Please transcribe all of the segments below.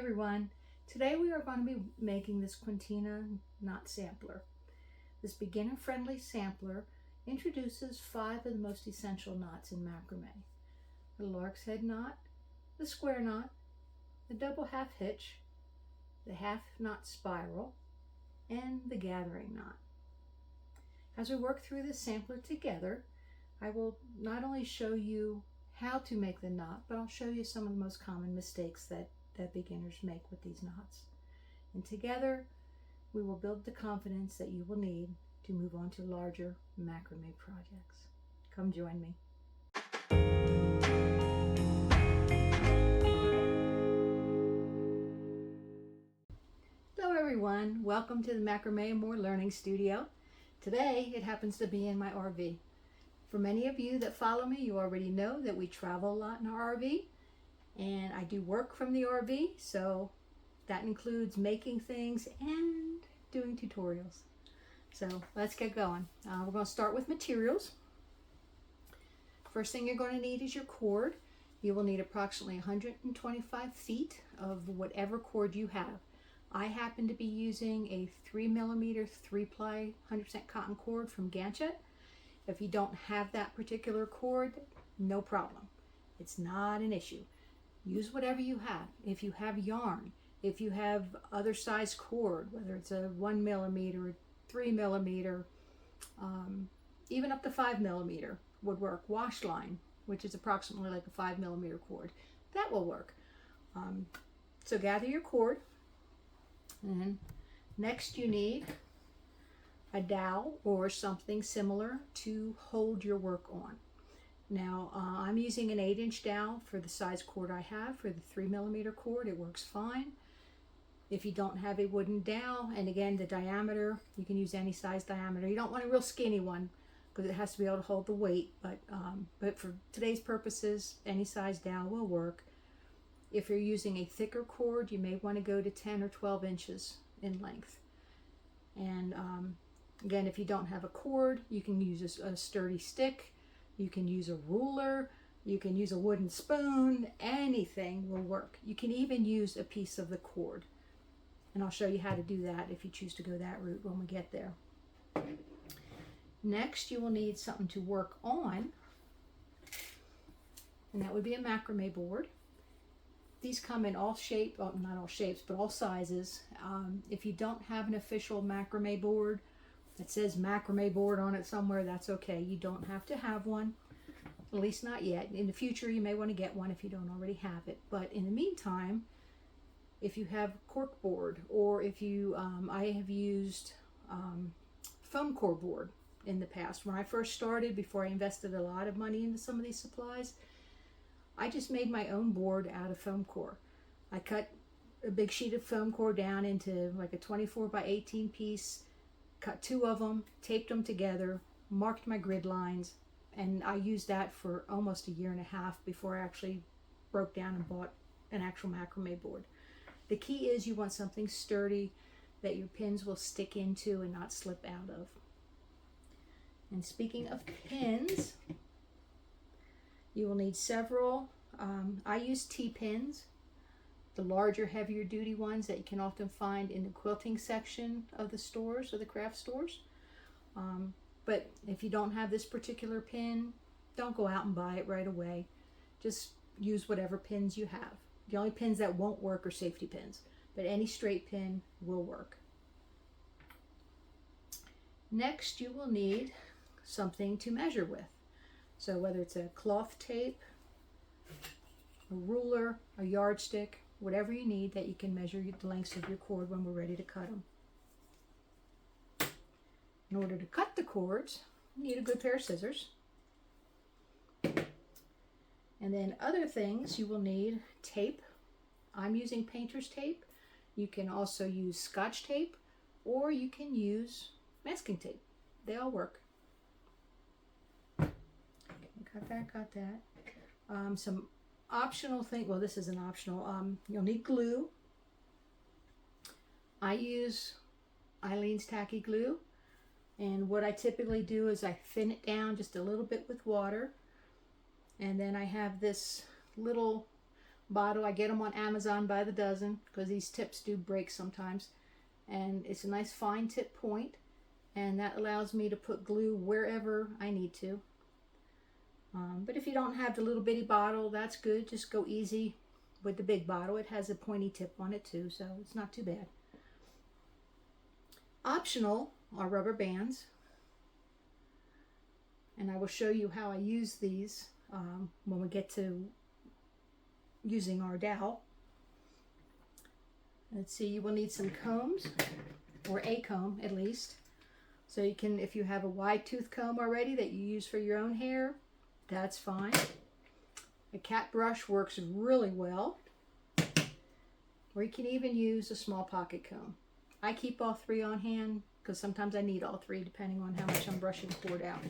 everyone. Today we are going to be making this Quintina knot sampler. This beginner-friendly sampler introduces 5 of the most essential knots in macrame: the lark's head knot, the square knot, the double half hitch, the half knot spiral, and the gathering knot. As we work through this sampler together, I will not only show you how to make the knot, but I'll show you some of the most common mistakes that beginners make with these knots. And together, we will build the confidence that you will need to move on to larger macrame projects. Come join me. Hello everyone, welcome to the Macrame and More Learning Studio. Today, it happens to be in my RV. For many of you that follow me, you already know that we travel a lot in our RV. And I do work from the RV, so that includes making things and doing tutorials. So let's get going. We're going to start with materials. First thing you're going to need is your cord. You will need approximately 125 feet of whatever cord you have. I happen to be using a 3mm 3-ply 100% cotton cord from Ganchet. If you don't have that particular cord, no problem. It's not an issue. Use whatever you have. If you have yarn, if you have other size cord, whether it's a 1mm, 3mm, even up to 5mm would work. Wash line, which is approximately like a 5mm cord, that will work. So gather your cord, and next you need a dowel or something similar to hold your work on. Now, I'm using an 8-inch dowel for the size cord I have. For the 3mm cord, it works fine. If you don't have a wooden dowel, and again, the diameter, you can use any size diameter. You don't want a real skinny one because it has to be able to hold the weight, but for today's purposes, any size dowel will work. If you're using a thicker cord, you may want to go to 10 or 12 inches in length. And again, if you don't have a cord, you can use a sturdy stick. You can use a ruler, you can use a wooden spoon, anything will work. You can even use a piece of the cord. And I'll show you how to do that if you choose to go that route when we get there. Next, you will need something to work on, and that would be a macrame board. These come in all shapes, well, not all shapes, but all sizes. If you don't have an official macrame board, it says macrame board on it somewhere, that's okay. You don't have to have one, at least not yet. In the future, you may want to get one if you don't already have it. But in the meantime, if you have cork board, or if you, I have used foam core board in the past. When I first started, before I invested a lot of money into some of these supplies, I just made my own board out of foam core. I cut a big sheet of foam core down into like a 24 by 18 piece, cut 2 of them, taped them together, marked my grid lines, and I used that for almost a year and a half before I actually broke down and bought an actual macrame board. The key is you want something sturdy that your pins will stick into and not slip out of. And speaking of pins, you will need several. I use T-pins, the larger, heavier duty ones that you can often find in the quilting section of the stores or the craft stores. But if you don't have this particular pin, don't go out and buy it right away. Just use whatever pins you have. The only pins that won't work are safety pins, but any straight pin will work. Next, you will need something to measure with. So whether it's a cloth tape, a ruler, a yardstick, whatever you need that you can measure the lengths of your cord when we're ready to cut them. In order to cut the cords, you need a good pair of scissors. And then other things, you will need tape. I'm using painter's tape. You can also use Scotch tape, or you can use masking tape. They all work. Got that. Some optional thing, well, this isn't optional. You'll need glue. I use Eileen's tacky glue, and what I typically do is I thin it down just a little bit with water, and then I have this little bottle. I get them on Amazon by the dozen because these tips do break sometimes. And it's a nice fine tip point, and that allows me to put glue wherever I need to. But if you don't have the little bitty bottle, that's good. Just go easy with the big bottle. It has a pointy tip on it too, so it's not too bad. Optional are rubber bands, and I will show you how I use these when we get to using our dowel. Let's see, you will need some combs, or a comb at least. So you can, if you have a wide tooth comb already that you use for your own hair, that's fine. A cat brush works really well. Or you can even use a small pocket comb. I keep all three on hand because sometimes I need all three depending on how much I'm brushing the cord out.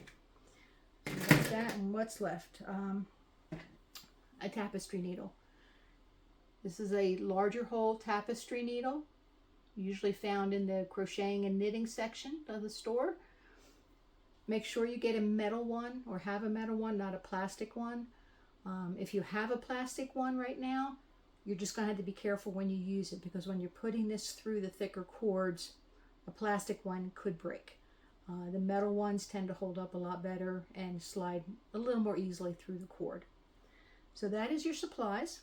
So that's that, and what's left? A tapestry needle. This is a larger hole tapestry needle, usually found in the crocheting and knitting section of the store. Make sure you get a metal one, or have a metal one, not a plastic one. If you have a plastic one right now, you're just going to have to be careful when you use it, because when you're putting this through the thicker cords, a plastic one could break. The metal ones tend to hold up a lot better and slide a little more easily through the cord. So that is your supplies.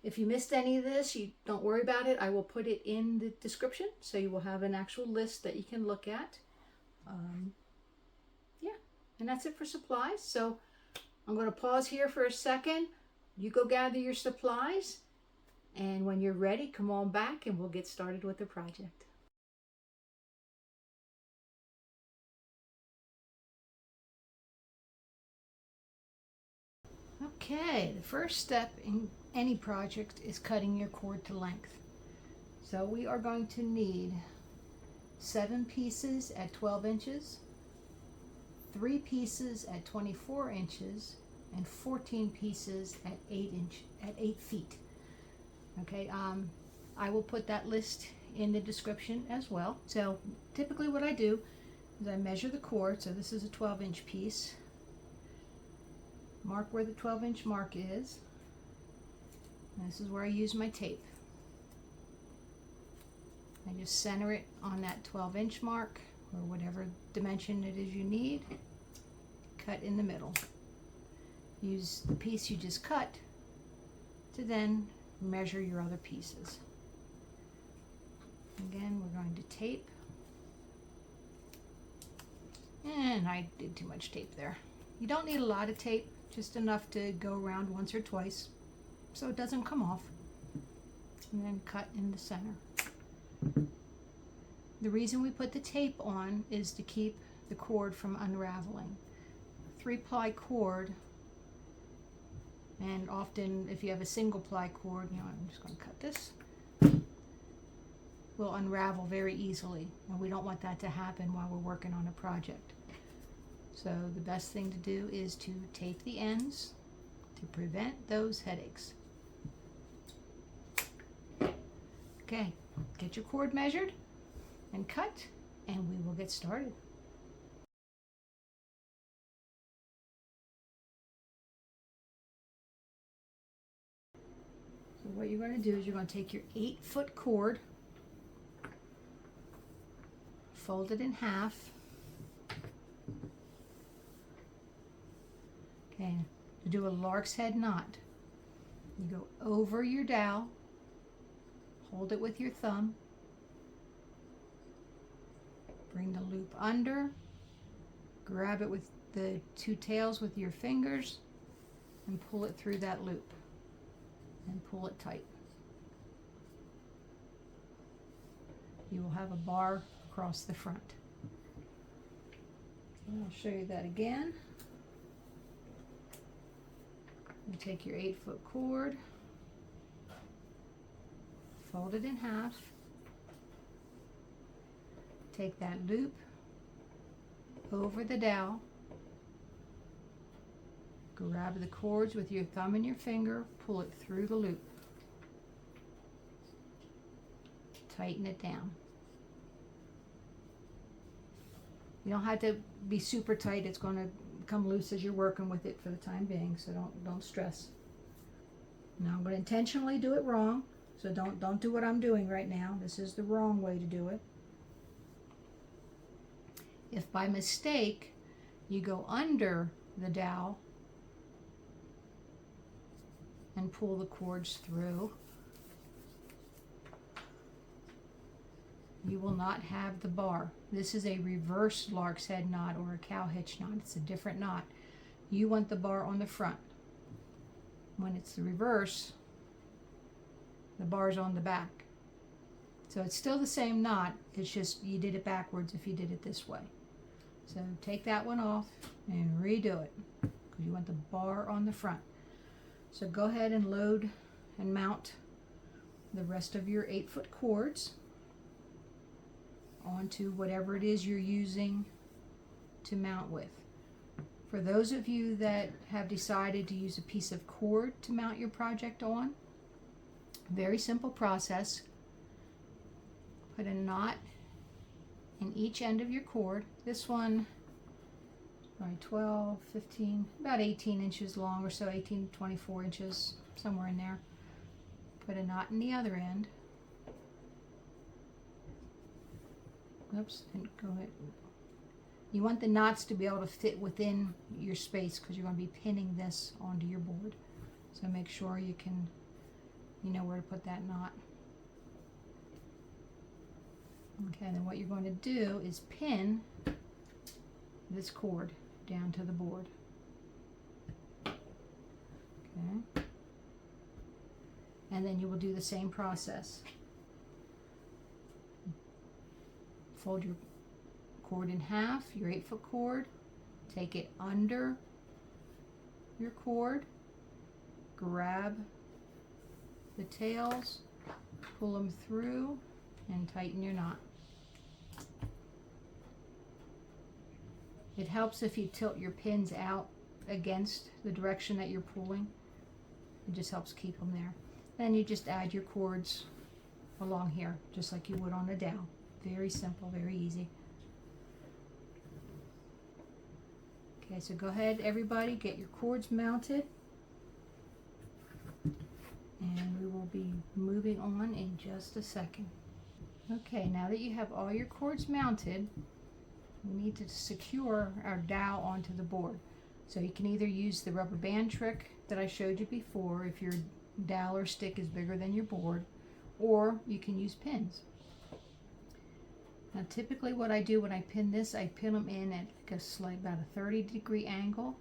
If you missed any of this, you don't worry about it. I will put it in the description, so you will have an actual list that you can look at. Yeah, and that's it for supplies. So I'm going to pause here for a second. You go gather your supplies, and when you're ready, come on back and we'll get started with the project. Okay, the first step in any project is cutting your cord to length. So we are going to need 7 pieces at 12 inches, 3 pieces at 24 inches, and 14 pieces at 8 feet. Okay, I will put that list in the description as well. So typically what I do is I measure the cord. So this is a 12-inch piece. Mark where the 12-inch mark is. And this is where I use my tape. I just center it on that 12-inch mark, or whatever dimension it is you need. Cut in the middle. Use the piece you just cut to then measure your other pieces. Again, we're going to tape. And I did too much tape there. You don't need a lot of tape, just enough to go around once or twice so it doesn't come off. And then cut in the center. The reason we put the tape on is to keep the cord from unraveling. 3-ply cord, and often if you have a single ply cord, I'm just going to cut this, will unravel very easily, and we don't want that to happen while we're working on a project. So the best thing to do is to tape the ends to prevent those headaches. Okay, get your cord measured and cut, and we will get started. So what you're going to do is you're going to take your 8-foot cord, fold it in half. Okay, to do a lark's head knot, you go over your dowel, hold it with your thumb, bring the loop under, grab it with the 2 tails with your fingers, and pull it through that loop, and pull it tight. You will have a bar across the front. And I'll show you that again. You take your 8-foot cord, fold it in half, take that loop over the dowel, grab the cords with your thumb and your finger, pull it through the loop, tighten it down. You don't have to be super tight. It's going to come loose as you're working with it for the time being, so don't stress. Now I'm going to intentionally do it wrong, so don't do what I'm doing right now. This is the wrong way to do it. If by mistake you go under the dowel and pull the cords through, you will not have the bar. This is a reverse lark's head knot or a cow hitch knot. It's a different knot. You want the bar on the front. When it's the reverse, the bar's on the back. So it's still the same knot, it's just you did it backwards if you did it this way. So take that one off and redo it, because you want the bar on the front. So go ahead and load and mount the rest of your 8-foot cords onto whatever it is you're using to mount with. For those of you that have decided to use a piece of cord to mount your project on, very simple process. Put a knot in each end of your cord. This one, probably 12, 15, about 18 inches long or so, 18 to 24 inches, somewhere in there. Put a knot in the other end. Oops, didn't go ahead. You want the knots to be able to fit within your space, because you're going to be pinning this onto your board. So make sure you know where to put that knot. Okay, then what you're going to do is pin this cord down to the board. Okay. And then you will do the same process. Fold your cord in half, your 8-foot cord, take it under your cord, grab the tails, pull them through, and tighten your knot. It helps if you tilt your pins out against the direction that you're pulling. It just helps keep them there. Then you just add your cords along here, just like you would on a dowel. Very simple, very easy. Okay, so go ahead, everybody, get your cords mounted. And we will be moving on in just a second. Okay, now that you have all your cords mounted, we need to secure our dowel onto the board. So you can either use the rubber band trick that I showed you before if your dowel or stick is bigger than your board, or you can use pins. Now typically what I do when I pin this, I pin them in at like about a 30-degree angle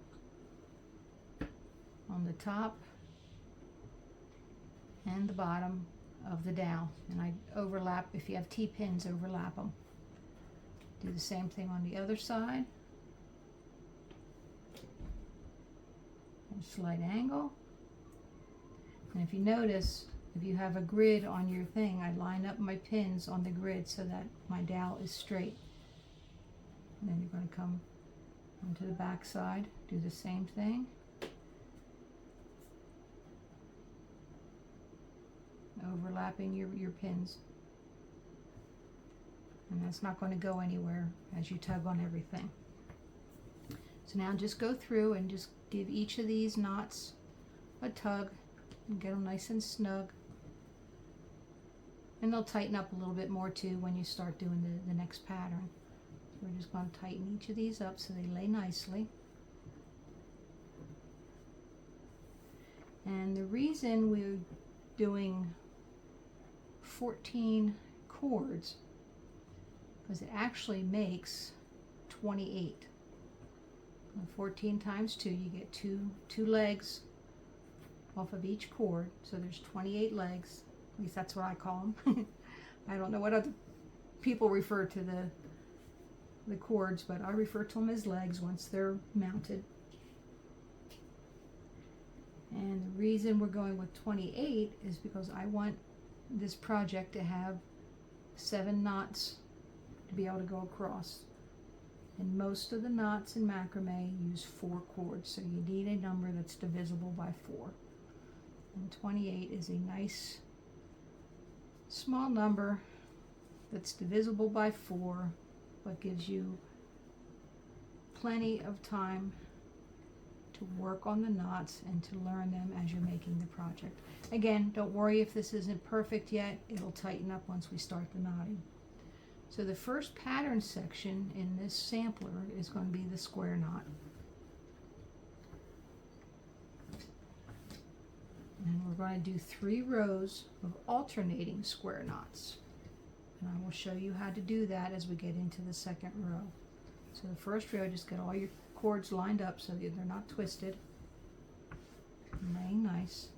on the top and the bottom of the dowel, and I overlap. If you have T-pins, overlap them. Do the same thing on the other side. And slight angle. And if you notice, if you have a grid on your thing, I line up my pins on the grid so that my dowel is straight. And then you're going to come onto the back side, do the same thing. Overlapping your pins. And that's not going to go anywhere as you tug on everything. So now just go through and just give each of these knots a tug and get them nice and snug. And they'll tighten up a little bit more too when you start doing the next pattern. So we're just going to tighten each of these up so they lay nicely. And the reason we're doing 14 cords, because it actually makes 28. 14 times 2, you get two legs off of each cord, so there's 28 legs. At least that's what I call them. I don't know what other people refer to the cords, but I refer to them as legs once they're mounted. And the reason we're going with 28 is because I want this project to have 7 knots to be able to go across. And most of the knots in macrame use 4 cords, so you need a number that's divisible by 4. And 28 is a nice small number that's divisible by 4, but gives you plenty of time to work on the knots and to learn them as you're making the project. Again, don't worry if this isn't perfect yet. It'll tighten up once we start the knotting. So the first pattern section in this sampler is going to be the square knot. And we're going to do 3 rows of alternating square knots. And I will show you how to do that as we get into the second row. So the first row, just get all your cords lined up so that they're not twisted. Laying nice.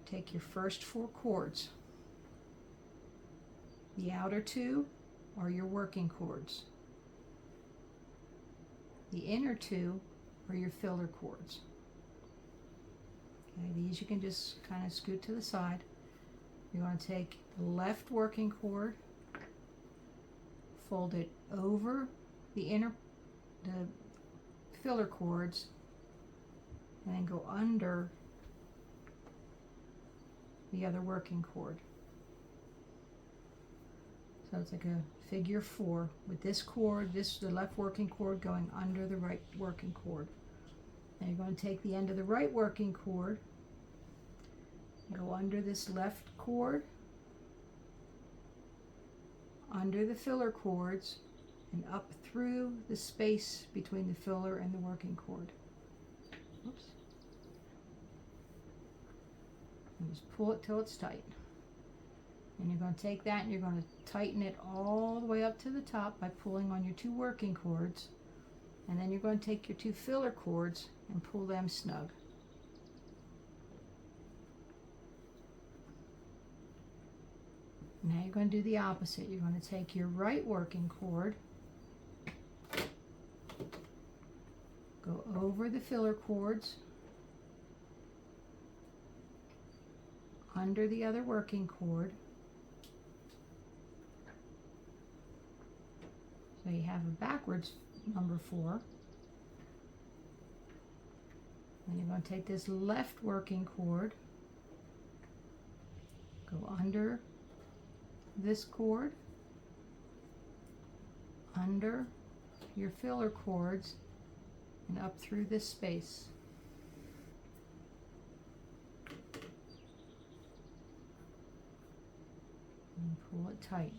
Take your first 4 cords. The outer 2 are your working cords. The inner 2 are your filler cords. Okay, these you can just kind of scoot to the side. You're going to take the left working cord, fold it over the filler cords, and then go under the other working cord. So it's like a figure 4 with this cord, the left working cord going under the right working cord. Now you're going to take the end of the right working cord, go under this left cord, under the filler cords, and up through the space between the filler and the working cord. Oops. And just pull it till it's tight. And you're going to take that and you're going to tighten it all the way up to the top by pulling on your 2 working cords. And then you're going to take your 2 filler cords and pull them snug. Now you're going to do the opposite. You're going to take your right working cord, go over the filler cords, under the other working cord. So you have a backwards number 4. Then you're going to take this left working cord, go under this cord, under your filler cords, and up through this space. And pull it tight.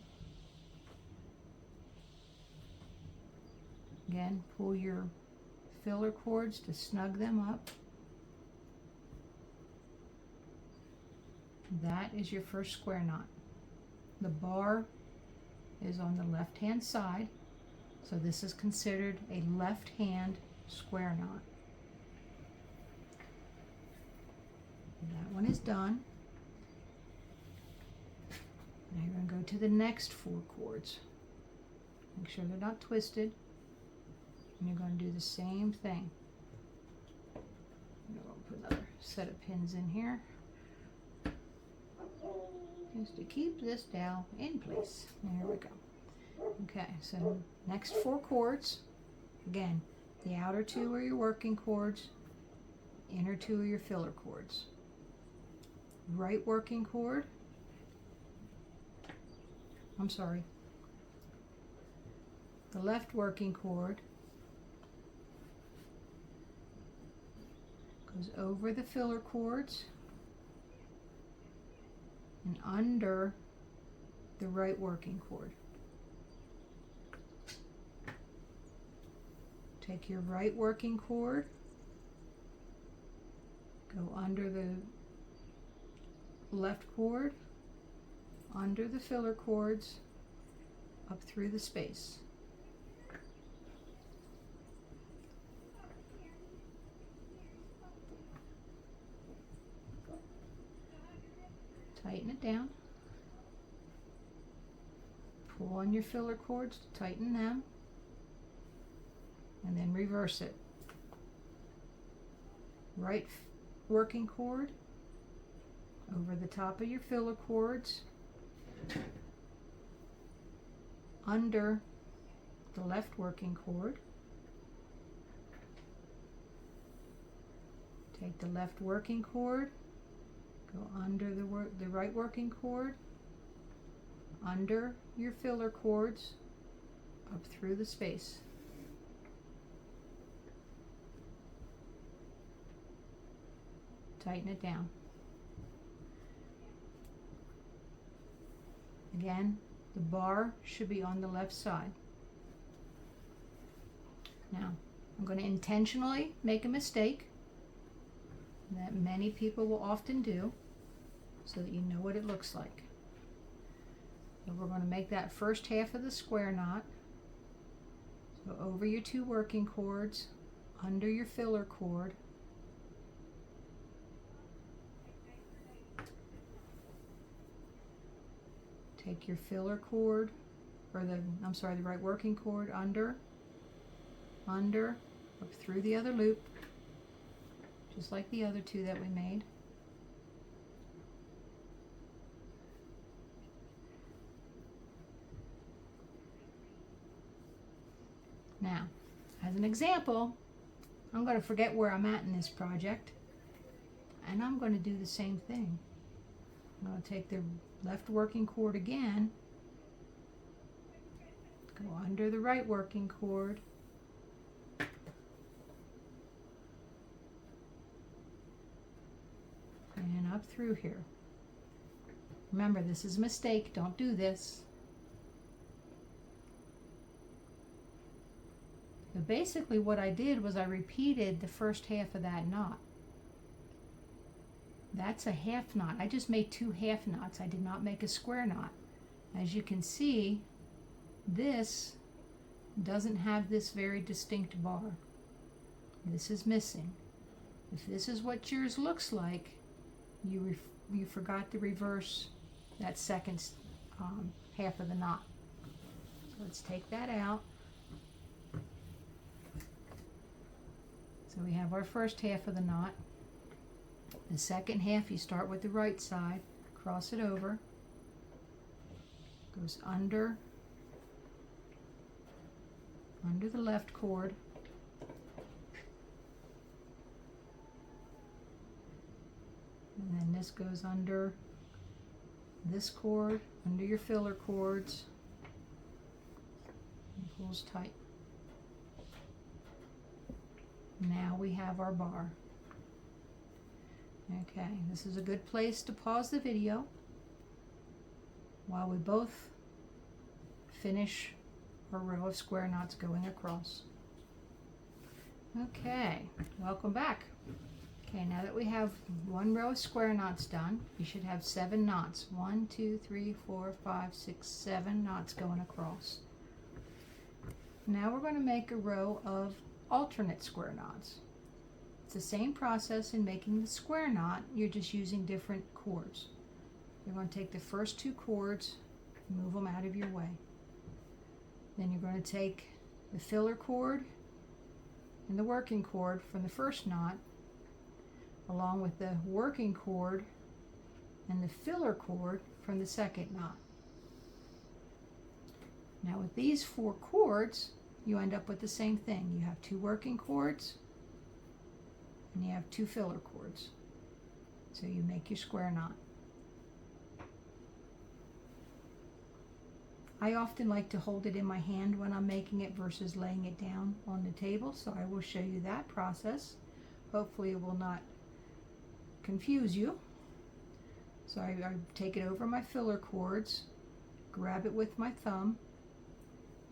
Again, pull your filler cords to snug them up. That is your first square knot. The bar is on the left hand side, so this is considered a left hand square knot. That one is done. Now you're going to go to the next 4 cords. Make sure they're not twisted. And you're going to do the same thing. I'm going to put another set of pins in here, just to keep this dowel in place. There we go. Okay, so next 4 cords. Again, the outer 2 are your working cords, inner 2 are your filler cords. Right working cord, the left working cord goes over the filler cords and under the right working cord. Take your right working cord, go under the left cord, under the filler cords, up through the space. Tighten it down. Pull on your filler cords to tighten them, and then reverse it. Right working cord over the top of your filler cords, under the left working cord. Take the left working cord, go under the right working cord, under your filler cords, up through the space. Tighten it down. Again, the bar should be on the left side. Now, I'm going to intentionally make a mistake that many people will often do so that you know what it looks like. So we're going to make that first half of the square knot. So over your 2 working cords, under your filler cord, take your filler cord, or the right working cord, under, up through the other loop, just like the other 2 that we made. Now, as an example, I'm going to forget where I'm at in this project, and I'm going to do the same thing. I'm going to take the left working cord again, go under the right working cord, and up through here. Remember, this is a mistake. Don't do this. But basically what I did was I repeated the first half of that knot. That's a half knot. I just made 2 half knots. I did not make a square knot. As you can see, this doesn't have this very distinct bar. This is missing. If this is what yours looks like, you forgot to reverse that second half of the knot. So let's take that out. So we have our first half of the knot. The second half, you start with the right side, cross it over, goes under the left cord, and then this goes under this cord, under your filler cords, and pulls tight. Now we have our bar. Okay, this is a good place to pause the video while we both finish our row of square knots going across. Okay, welcome back. Okay, now that we have 1 row of square knots done, you should have 7 knots. 1, 2, 3, 4, 5, 6, 7 knots going across. Now we're going to make a row of alternate square knots. It's the same process in making the square knot, you're just using different cords. You're going to take the first 2 cords, move them out of your way. Then you're going to take the filler cord and the working cord from the first knot, along with the working cord and the filler cord from the second knot. Now with these 4 cords, you end up with the same thing. You have 2 working cords and you have 2 filler cords. So you make your square knot. I often like to hold it in my hand when I'm making it versus laying it down on the table, so I will show you that process. Hopefully it will not confuse you. So I take it over my filler cords, grab it with my thumb,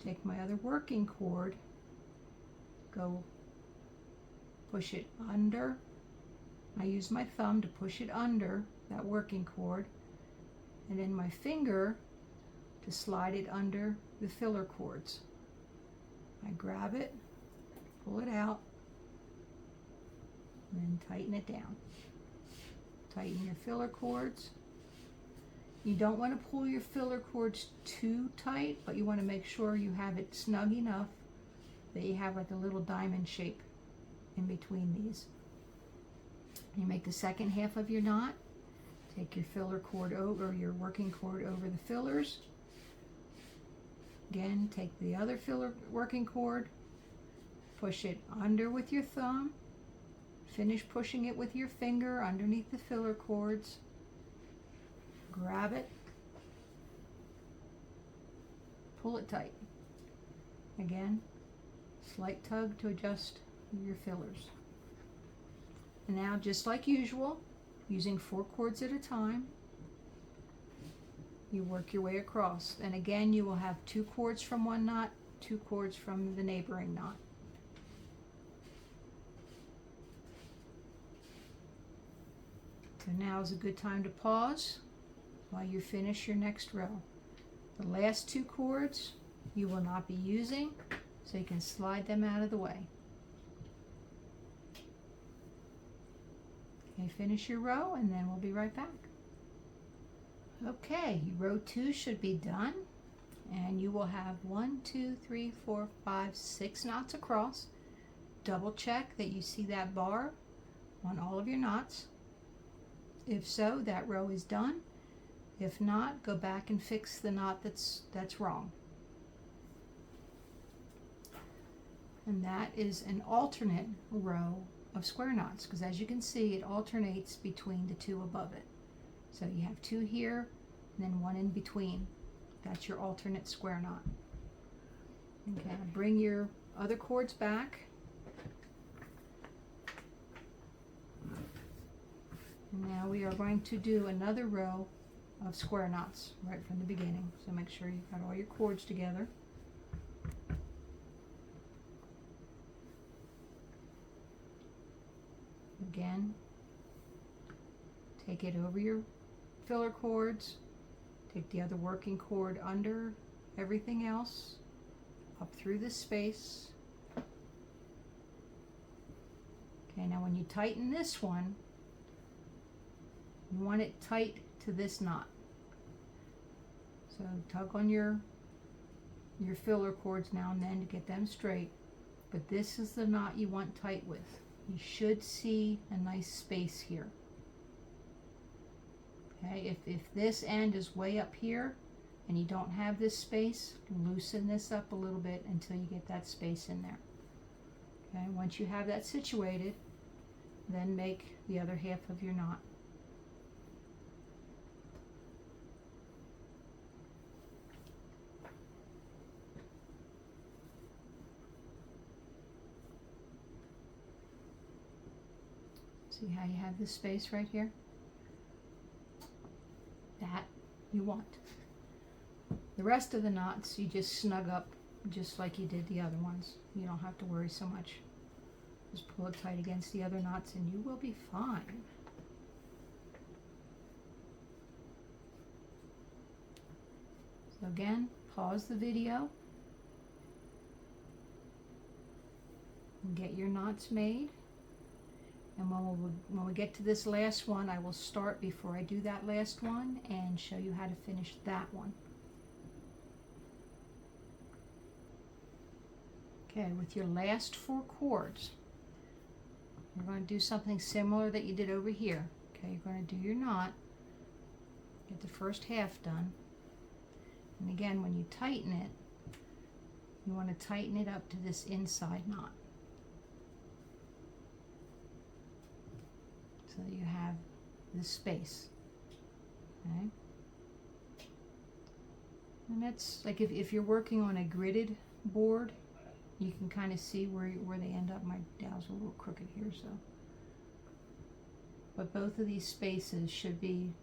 take my other working cord, go push it under. I use my thumb to push it under that working cord, and then my finger to slide it under the filler cords. I grab it, pull it out, and then tighten it down. Tighten your filler cords. You don't want to pull your filler cords too tight, but you want to make sure you have it snug enough that you have like a little diamond shape in between these. You make the second half of your knot. Take your filler cord over, your working cord over the fillers. Again, take the other filler working cord, push it under with your thumb, finish pushing it with your finger underneath the filler cords, grab it, pull it tight. Again, slight tug to adjust your fillers. And now, just like usual, using 4 cords at a time, you work your way across. And again, you will have 2 cords from one knot, 2 cords from the neighboring knot. So now is a good time to pause while you finish your next row. The last 2 cords you will not be using, so you can slide them out of the way. Okay, finish your row and then we'll be right back. Okay, row 2 should be done, and you will have 1, 2, 3, 4, 5, 6 knots across. Double check that you see that bar on all of your knots. If so, that row is done. If not, go back and fix the knot that's wrong. And that is an alternate row of square knots, because as you can see, it alternates between the 2 above it. So you have 2 here and then 1 in between. That's your alternate square knot. Okay, bring your other cords back. And now we are going to do another row of square knots right from the beginning. So make sure you've got all your cords together. Again, take it over your filler cords, take the other working cord under everything else, up through this space. Okay, now when you tighten this one, you want it tight to this knot. So tug on your filler cords now and then to get them straight, but this is the knot you want tight with. You should see a nice space here. Okay, if this end is way up here and you don't have this space, loosen this up a little bit until you get that space in there. Okay, once you have that situated, then make the other half of your knot. See how you have this space right here? That you want. The rest of the knots you just snug up just like you did the other ones. You don't have to worry so much. Just pull it tight against the other knots and you will be fine. So again, pause the video and get your knots made. And when we get to this last one, I will start before I do that last one and show you how to finish that one. Okay, with your last 4 cords, you're going to do something similar that you did over here. Okay, you're going to do your knot, get the first half done, and again, when you tighten it, you want to tighten it up to this inside knot. So that you have this space. Okay? And that's like if you're working on a gridded board, you can kind of see where they end up. My dowel's a little crooked here, so. But both of these spaces should be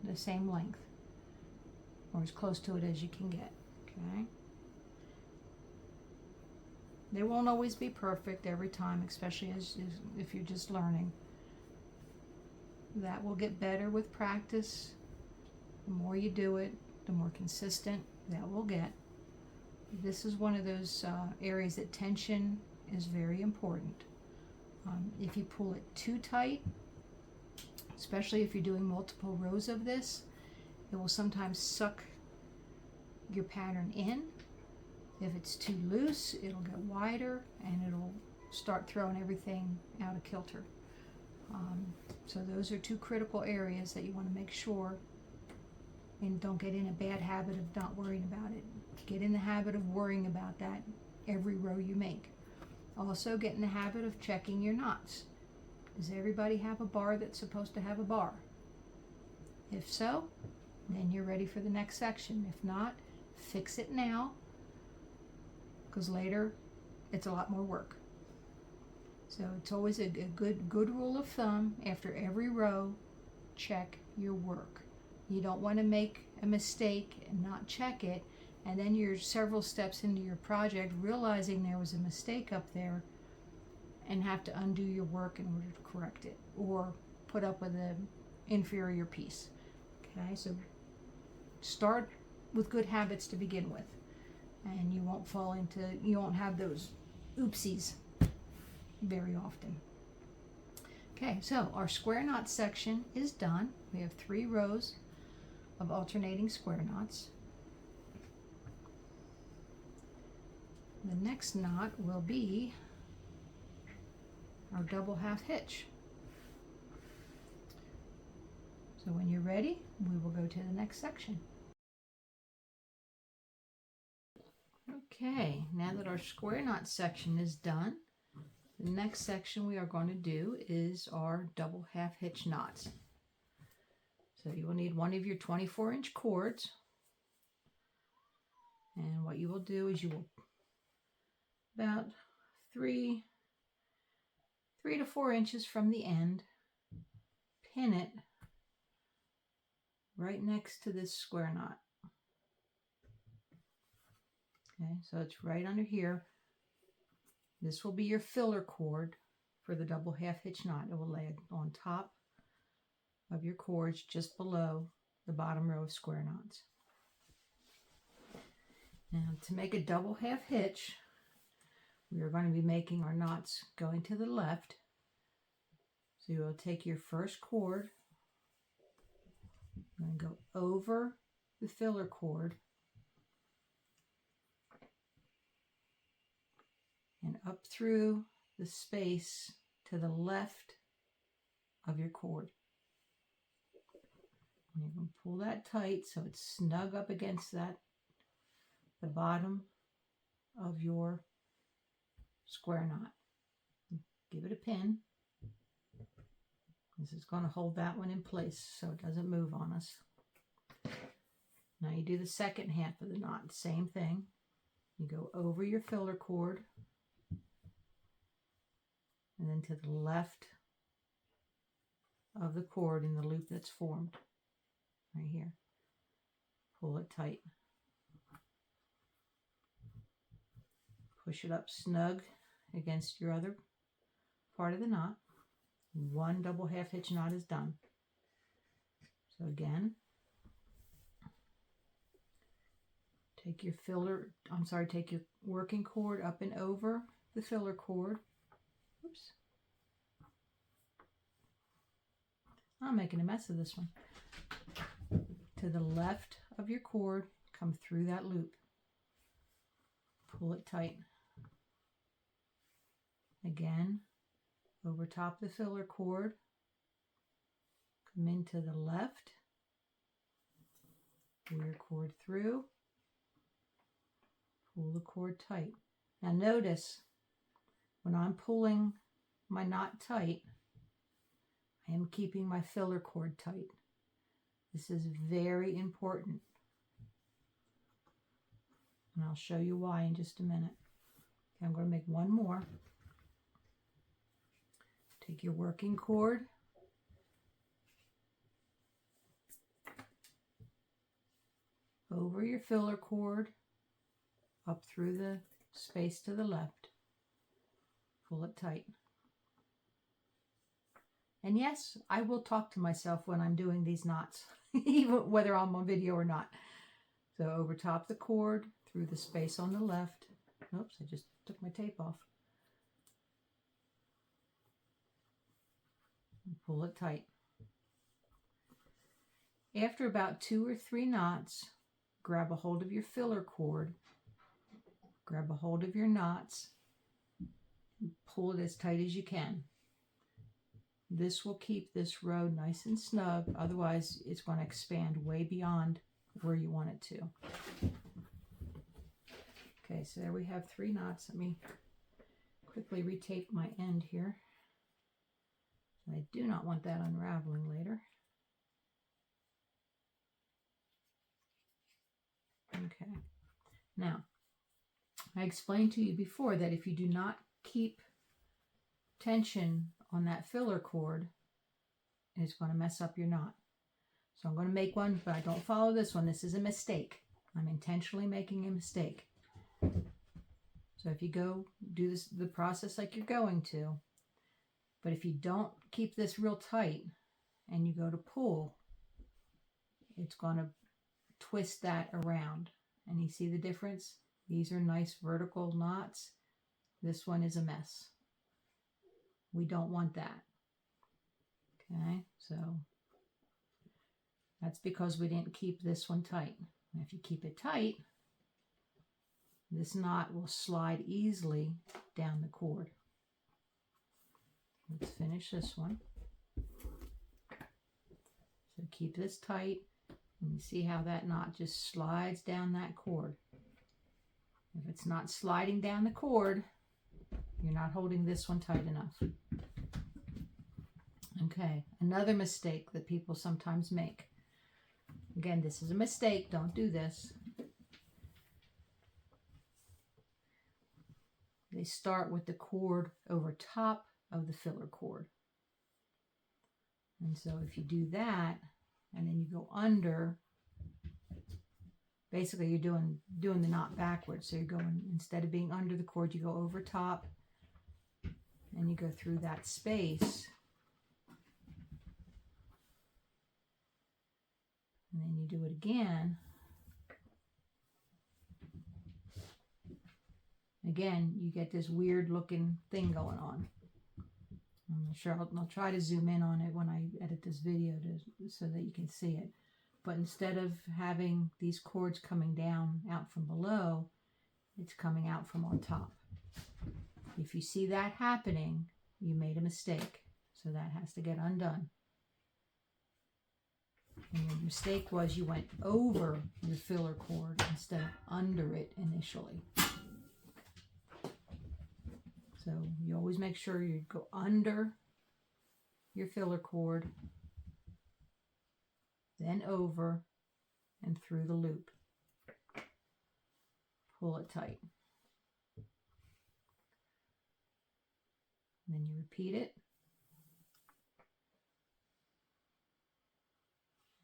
the same length, or as close to it as you can get. Okay? They won't always be perfect every time, especially if you're just learning. That will get better with practice. The more you do it, the more consistent that will get. This is one of those areas that tension is very important. If you pull it too tight, especially if you're doing multiple rows of this, it will sometimes suck your pattern in. If it's too loose, it'll get wider and it'll start throwing everything out of kilter. So those are 2 critical areas that you want to make sure, and don't get in a bad habit of not worrying about it. Get in the habit of worrying about that every row you make. Also get in the habit of checking your knots. Does everybody have a bar that's supposed to have a bar? If so, then you're ready for the next section. If not, fix it now. because later it's a lot more work. So it's always a good rule of thumb. After every row, check your work. You don't want to make a mistake and not check it, and then you're several steps into your project realizing there was a mistake up there and have to undo your work in order to correct it or put up with an inferior piece. Okay, so start with good habits to begin with, and you won't have those oopsies very often. Okay, so our square knot section is done. We have 3 rows of alternating square knots. The next knot will be our double half hitch. So when you're ready, we will go to the next section. Okay, now that our square knot section is done, the next section we are going to do is our double half hitch knots. So you will need one of your 24-inch cords, and what you will do is you will about 3 to 4 inches from the end, pin it right next to this square knot. Okay, so it's right under here. This will be your filler cord for the double half hitch knot. It will lay on top of your cords just below the bottom row of square knots. Now, to make a double half hitch, we are going to be making our knots going to the left. So you will take your first cord, and go over the filler cord and up through the space to the left of your cord. And you're going to pull that tight so it's snug up against the bottom of your square knot. Give it a pin. This is going to hold that one in place so it doesn't move on us. Now you do the second half of the knot, same thing. You go over your filler cord and then to the left of the cord in the loop that's formed right here. Pull it tight. Push it up snug against your other part of the knot. One double half hitch knot is done. So again, take your working cord up and over the filler cord. Oops. I'm making a mess of this one. To the left of your cord, come through that loop. Pull it tight. Again, over top the filler cord, come into the left, pull your cord through, pull the cord tight. Now notice, when I'm pulling my knot tight, I am keeping my filler cord tight. This is very important. And I'll show you why in just a minute. Okay, I'm going to make one more. Take your working cord, over your filler cord, up through the space to the left. Pull it tight. And yes, I will talk to myself when I'm doing these knots, even whether I'm on video or not. So over top the cord, through the space on the left. Oops, I just took my tape off. And pull it tight. After about 2 or 3 knots, grab a hold of your filler cord, grab a hold of your knots, and pull it as tight as you can. This will keep this row nice and snug, otherwise it's going to expand way beyond where you want it to. Okay, so there we have 3 knots. Let me quickly retape my end here. I do not want that unraveling later. Okay, now I explained to you before that if you do not keep tension on that filler cord, it's going to mess up your knot. So I'm going to make one, but I don't follow this one. This is a mistake. I'm intentionally making a mistake. So if you go do this, the process like you're going to, but if you don't keep this real tight and you go to pull, it's going to twist that around. And you see the difference? These are nice vertical knots. This one is a mess. We don't want that. Okay, so that's because we didn't keep this one tight. And if you keep it tight, this knot will slide easily down the cord. Let's finish this one. So keep this tight, and you see how that knot just slides down that cord. If it's not sliding down the cord, you're not holding this one tight enough. Okay, another mistake that people sometimes make. Again, this is a mistake. Don't do this. They start with the cord over top of the filler cord. And so if you do that, and then you go under, basically you're doing the knot backwards. So you're going, instead of being under the cord, you go over top, and you go through that space. And then you do it again. Again, you get this weird looking thing going on. I'm not sure, I'll try to zoom in on it when I edit this video so that you can see it. But instead of having these cords coming down out from below, it's coming out from on top. If you see that happening, you made a mistake. So that has to get undone. And your mistake was you went over your filler cord instead of under it initially. So you always make sure you go under your filler cord, then over and through the loop. Pull it tight. And then you repeat it.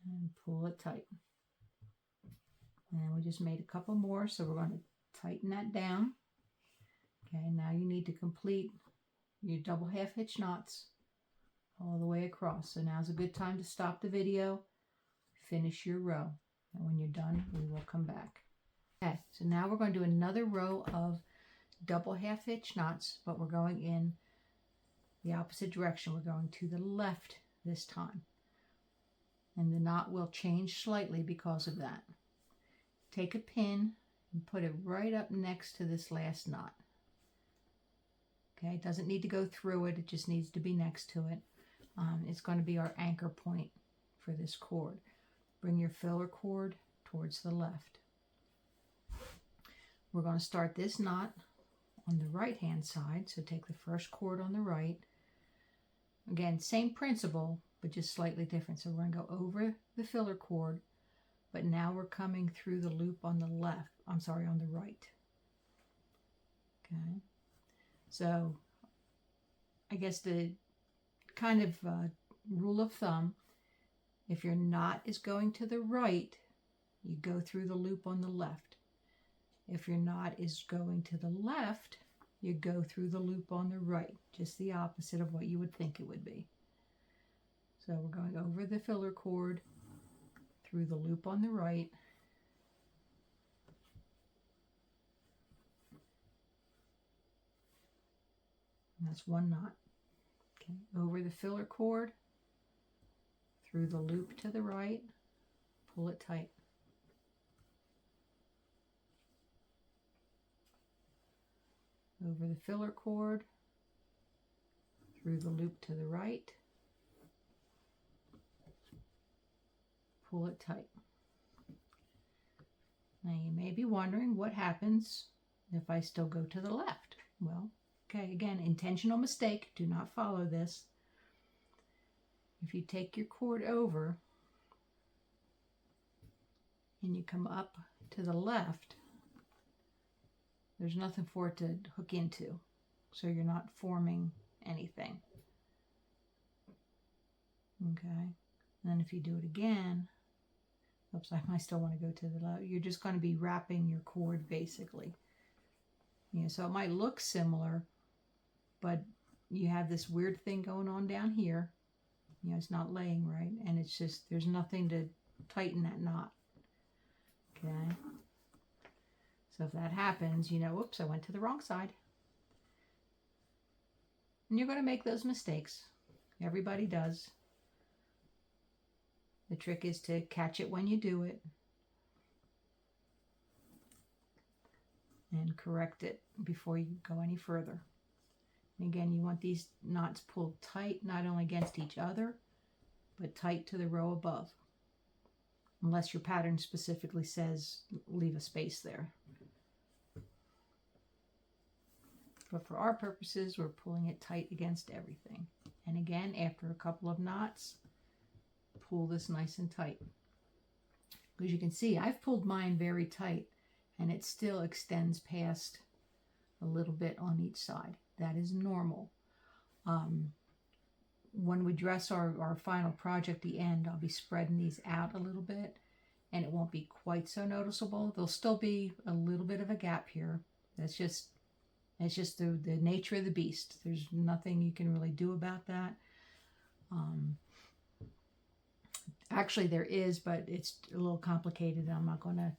And pull it tight. And we just made a couple more, so we're going to tighten that down. Okay, now you need to complete your double half hitch knots all the way across. So now's a good time to stop the video, finish your row, and when you're done, we will come back. Okay, so now we're going to do another row of double half hitch knots, but we're going in the opposite direction. We're going to the left this time. And the knot will change slightly because of that. Take a pin and put it right up next to this last knot. Okay, it doesn't need to go through it, it just needs to be next to it. It's going to be our anchor point for this cord. Bring your filler cord towards the left. We're going to start this knot on the right hand side, so take the first cord on the right. Again, same principle, but just slightly different. So we're going to go over the filler cord, but now we're coming through the loop on the left. I'm sorry, on the right. Okay. So I guess the kind of rule of thumb, if your knot is going to the right, you go through the loop on the left. If your knot is going to the left, you go through the loop on the right, just the opposite of what you would think it would be. So we're going over the filler cord, through the loop on the right, and that's one knot. Okay, over the filler cord, through the loop to the right, pull it tight. Over the filler cord, through the loop to the right, pull it tight. Now you may be wondering what happens if I still go to the left. Well, okay, again, intentional mistake. Do not follow this. If you take your cord over and you come up to the left, There's nothing for it to hook into, so you're not forming anything. Okay, and then if you do it again, oops, I might still want to go to the low. You're just going to be wrapping your cord basically. You know, so it might look similar, but you have this weird thing going on down here. You know, it's not laying right, and it's just, there's nothing to tighten that knot. Okay. So if that happens, you know, whoops, I went to the wrong side. And you're going to make those mistakes. Everybody does. The trick is to catch it when you do it and correct it before you go any further. And again, you want these knots pulled tight, not only against each other, but tight to the row above. Unless your pattern specifically says leave a space there. But for our purposes, we're pulling it tight against everything. And again, after a couple of knots, pull this nice and tight. Because you can see, I've pulled mine very tight, and it still extends past a little bit on each side. That is normal. When we dress our final project at the end, I'll be spreading these out a little bit, and it won't be quite so noticeable. There'll still be a little bit of a gap here. It's just the nature of the beast. There's nothing you can really do about that. Actually, there is, but it's a little complicated. I'm not going to,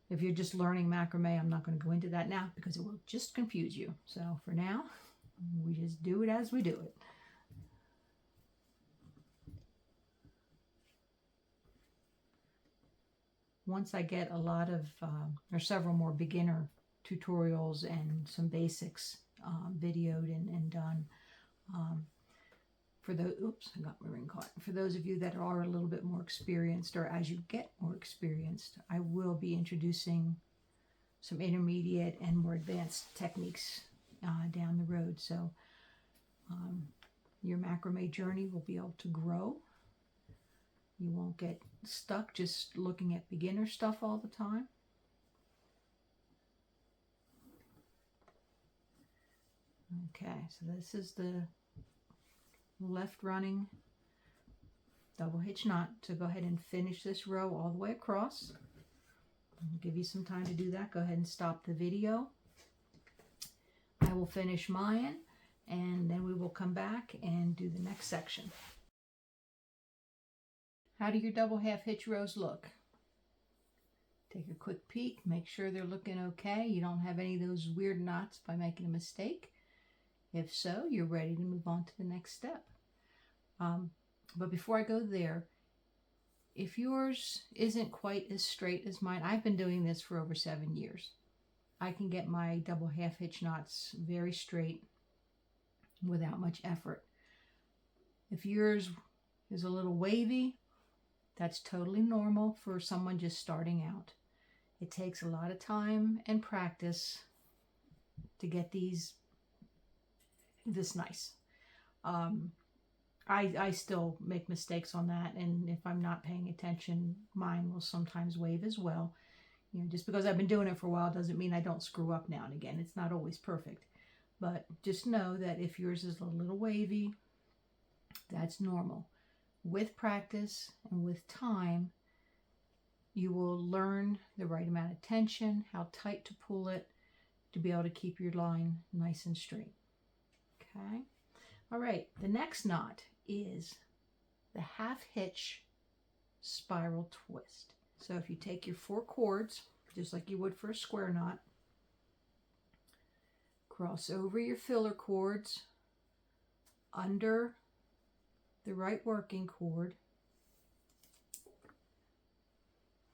if you're just learning macrame, I'm not going to go into that now because it will just confuse you. So for now, we just do it as we do it. Once I get a lot of, or several more beginner tutorials and some basics videoed and done, for those, oops, I got my ring caught. For those of you that are a little bit more experienced, or as you get more experienced, I will be introducing some intermediate and more advanced techniques down the road. So your macrame journey will be able to grow. You won't get stuck just looking at beginner stuff all the time. Okay, so this is the left running double hitch knot. To go ahead and finish this row all the way across. I'll give you some time to do that. Go ahead and stop the video. I will finish mine, and then we will come back and do the next section. How do your double half hitch rows look? Take a quick peek, make sure they're looking okay. You don't have any of those weird knots by making a mistake. If so, you're ready to move on to the next step. But before I go there, if yours isn't quite as straight as mine, I've been doing this for over 7 years. I can get my double half hitch knots very straight without much effort. If yours is a little wavy, that's totally normal for someone just starting out. It takes a lot of time and practice to get these this nice. I still make mistakes on that, and if I'm not paying attention, mine will sometimes wave as well. You know, just because I've been doing it for a while doesn't mean I don't screw up now and again. It's not always perfect. But just know that if yours is a little wavy, that's normal. With practice and with time, you will learn the right amount of tension, how tight to pull it, to be able to keep your line nice and straight. Okay. All right. The next knot is the half hitch spiral twist. So if you take your 4 cords, just like you would for a square knot, cross over your filler cords under the right working cord,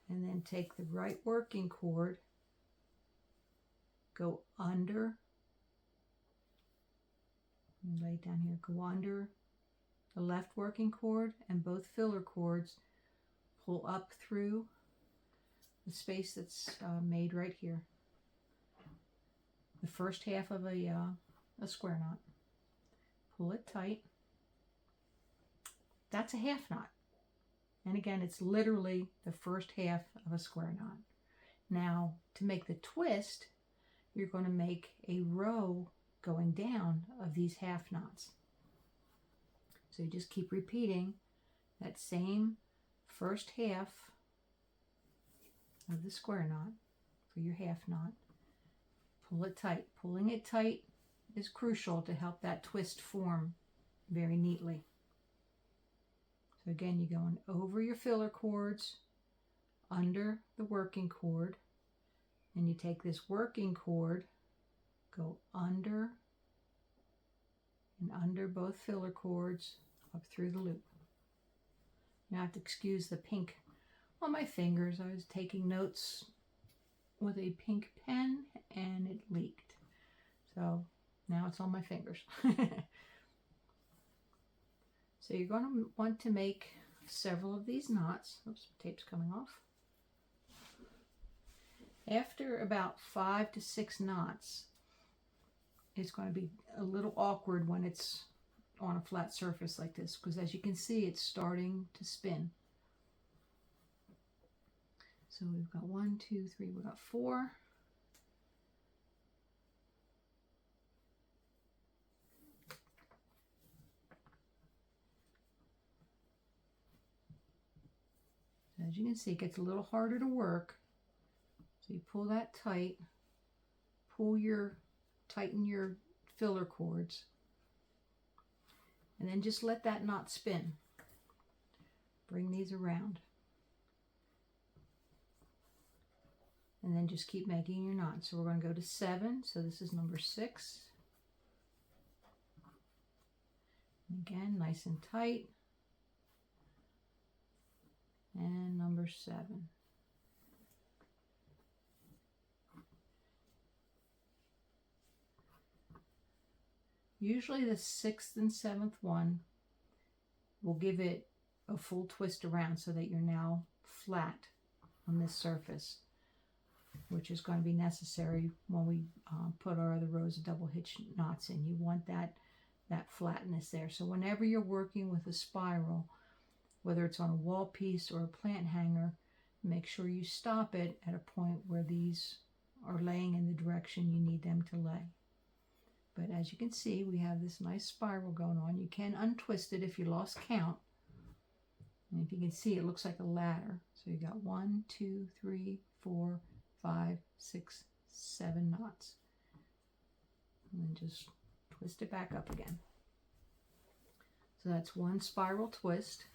and then take the right working cord, go under, lay it down here, go under the left working cord, and both filler cords pull up through the space that's made right here. The first half of a square knot. Pull it tight. That's a half knot. And again, it's literally the first half of a square knot. Now, to make the twist, you're going to make a row going down of these half knots. So you just keep repeating that same first half of the square knot for your half knot. Pull it tight. Pulling it tight is crucial to help that twist form very neatly. So again, you're going over your filler cords, under the working cord, and you take this working cord, go under and under both filler cords up through the loop. You have to excuse the pink on my fingers. I was taking notes with a pink pen and it leaked. So now it's on my fingers. So you're going to want to make several of these knots. Oops, tape's coming off. After about 5 to 6 knots, it's going to be a little awkward when it's on a flat surface like this, because as you can see, it's starting to spin. So we've got 1, 2, 3, we've got 4. As you can see, it gets a little harder to work. So you pull that tight, tighten your filler cords, and then just let that knot spin. Bring these around. And then just keep making your knots. So we're going to go to 7. So this is number 6. And again, nice and tight. And number 7. Usually the 6th and 7th one will give it a full twist around so that you're now flat on this surface, which is going to be necessary when we put our other rows of double hitch knots in. You want that flatness there. So whenever you're working with a spiral, whether it's on a wall piece or a plant hanger, make sure you stop it at a point where these are laying in the direction you need them to lay. But as you can see, we have this nice spiral going on. You can untwist it if you lost count. And if you can see, it looks like a ladder. So you got 1, 2, 3, 4, 5, 6, 7 knots. And then just twist it back up again. So that's one spiral twist.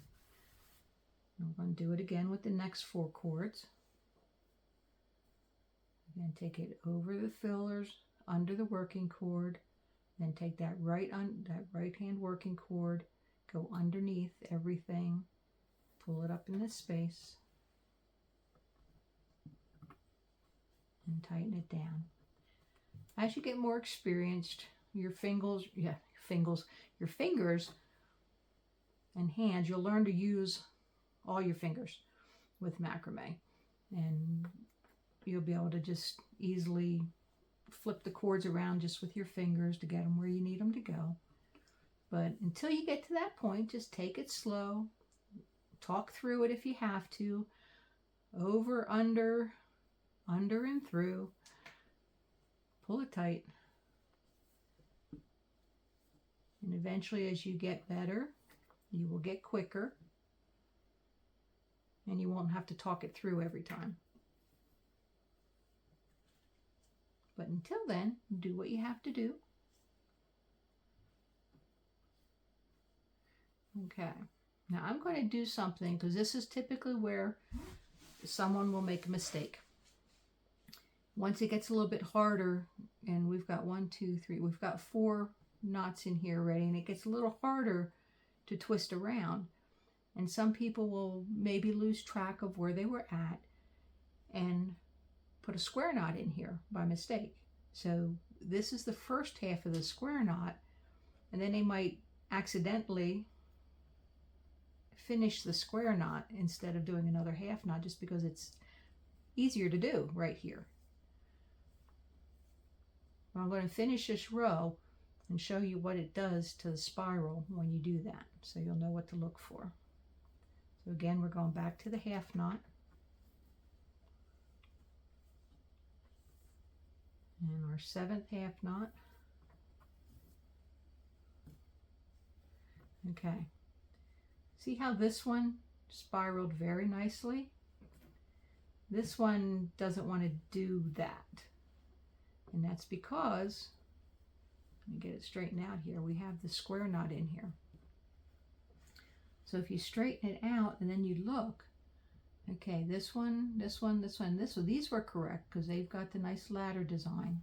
And we're going to do it again with the next 4 cords. Again, take it over the fillers, under the working cord, then take that right hand working cord, go underneath everything, pull it up in this space, and tighten it down. As you get more experienced, your fingers and hands, you'll learn to use all your fingers with macrame, and you'll be able to just easily flip the cords around just with your fingers to get them where you need them to go. But until you get to that point, just take it slow, talk through it if you have to, over, under and through, pull it tight, and eventually as you get better, you will get quicker, and you won't have to talk it through every time. But until then, do what you have to do. Okay, now I'm going to do something, because this is typically where someone will make a mistake. Once it gets a little bit harder, and we've got 1, 2, 3, we've got 4 knots in here already, and it gets a little harder to twist around. And some people will maybe lose track of where they were at and put a square knot in here by mistake. So this is the first half of the square knot, and then they might accidentally finish the square knot instead of doing another half knot, just because it's easier to do right here. Well, I'm going to finish this row and show you what it does to the spiral when you do that, so you'll know what to look for. So again, we're going back to the half knot. And our 7th half knot. Okay. See how this one spiraled very nicely? This one doesn't want to do that. And that's because, let me get it straightened out here, we have the square knot in here. So if you straighten it out and then you look, okay, this one, this one, this one, this one, these were correct because they've got the nice ladder design.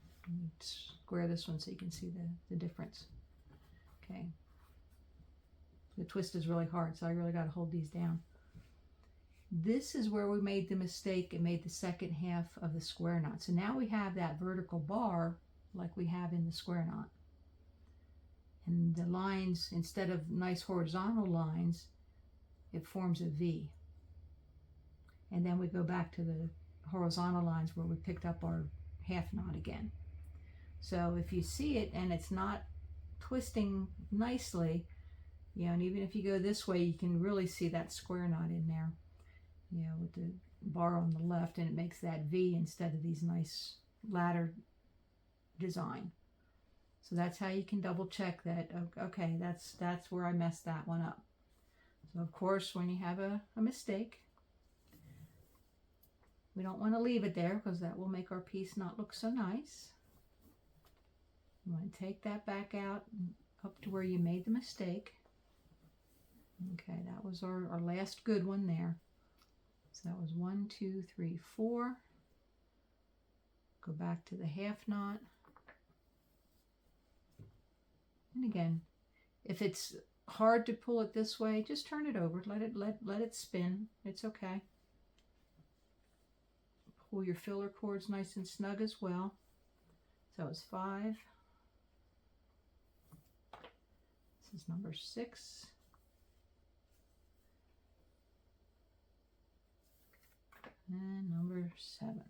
Square this one so you can see the difference. Okay. The twist is really hard, so I really got to hold these down. This is where we made the mistake and made the 2nd half of the square knot. So now we have that vertical bar like we have in the square knot. And the lines, instead of nice horizontal lines, it forms a V. And then we go back to the horizontal lines where we picked up our half knot again. So if you see it and it's not twisting nicely, you know, and even if you go this way, you can really see that square knot in there, you know, with the bar on the left, and it makes that V instead of these nice ladder design. So that's how you can double check that, okay, that's where I messed that one up. So of course, when you have a mistake, we don't want to leave it there because that will make our piece not look so nice. You want to take that back out up to where you made the mistake. Okay, that was our last good one there. So that was 1, 2, 3, 4. Go back to the half knot. And again, if it's hard to pull it this way, just turn it over. Let it spin. It's okay. Pull your filler cords nice and snug as well. So it's 5. This is number 6. And number 7.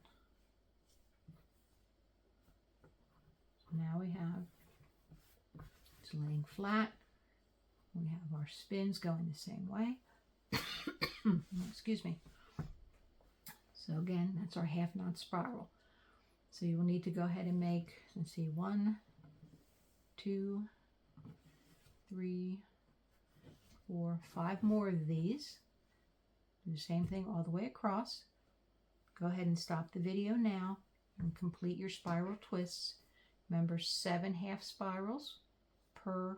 So now we have, it's laying flat. We have our spins going the same way. Excuse me. So again, that's our half knot spiral. So you will need to go ahead and make, let's see, 1, 2, 3, 4, 5 more of these. Do the same thing all the way across. Go ahead and stop the video now and complete your spiral twists. Remember, 7 half spirals per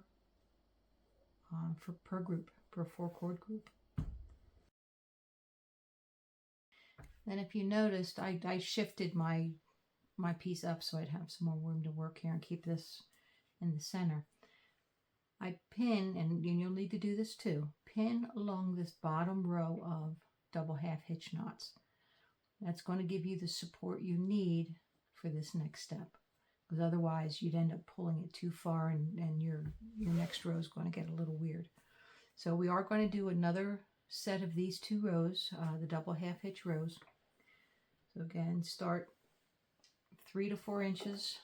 group, per 4-cord group. Then if you noticed, I shifted my piece up so I'd have some more room to work here and keep this in the center. I pin, and you'll need to do this too, pin along this bottom row of double half hitch knots. That's going to give you the support you need for this next step, because otherwise you'd end up pulling it too far and your next row is going to get a little weird. So we are going to do another set of these 2 rows, the double half hitch rows. So again, start 3 to 4 inches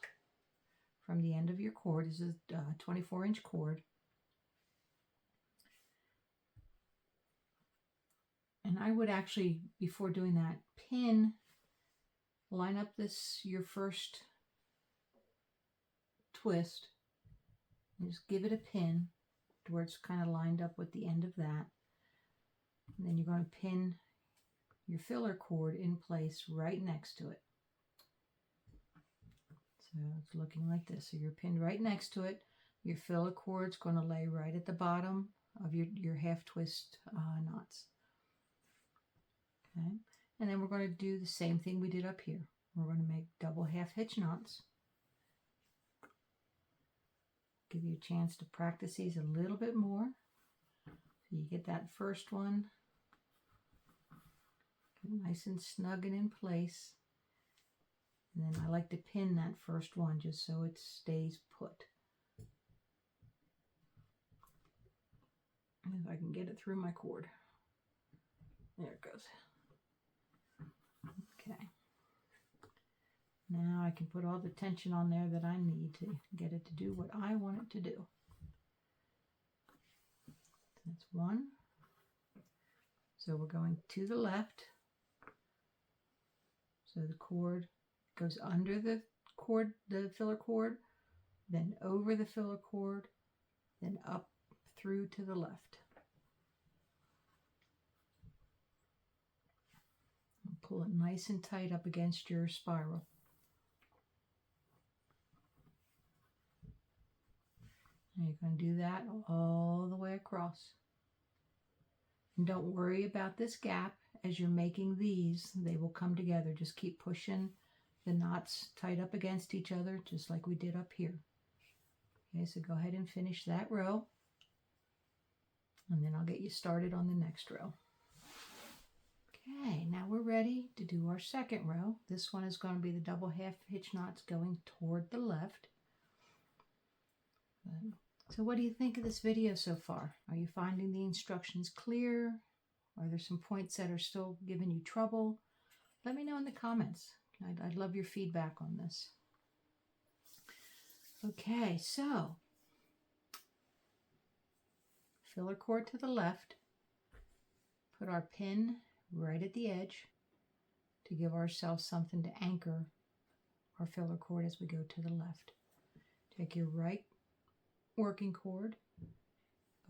from the end of your cord. This is a 24-inch cord. And I would actually, before doing that, line up your first twist, and just give it a pin to where it's kind of lined up with the end of that. And then you're going to pin your filler cord in place right next to it. So it's looking like this. So you're pinned right next to it. Your filler cord's going to lay right at the bottom of your half twist knots. Okay, and then we're going to do the same thing we did up here. We're going to make double half hitch knots. Give you a chance to practice these a little bit more. So you get that first one nice and snug and in place. And then I like to pin that first one just so it stays put. If I can get it through my cord. There it goes. Okay. Now I can put all the tension on there that I need to get it to do what I want it to do. That's 1. So we're going to the left. So the cord goes under the cord, the filler cord, then over the filler cord, then up through to the left. And pull it nice and tight up against your spiral. And you're going to do that all the way across. And don't worry about this gap. As you're making these, they will come together. Just keep pushing the knots tight up against each other, just like we did up here. Okay, so go ahead and finish that row. And then I'll get you started on the next row. Okay, now we're ready to do our second row. This one is going to be the double half hitch knots going toward the left. So what do you think of this video so far? Are you finding the instructions clear? Are there some points that are still giving you trouble? Let me know in the comments. I'd love your feedback on this. Okay, so filler cord to the left. Put our pin right at the edge to give ourselves something to anchor our filler cord as we go to the left. Take your right working cord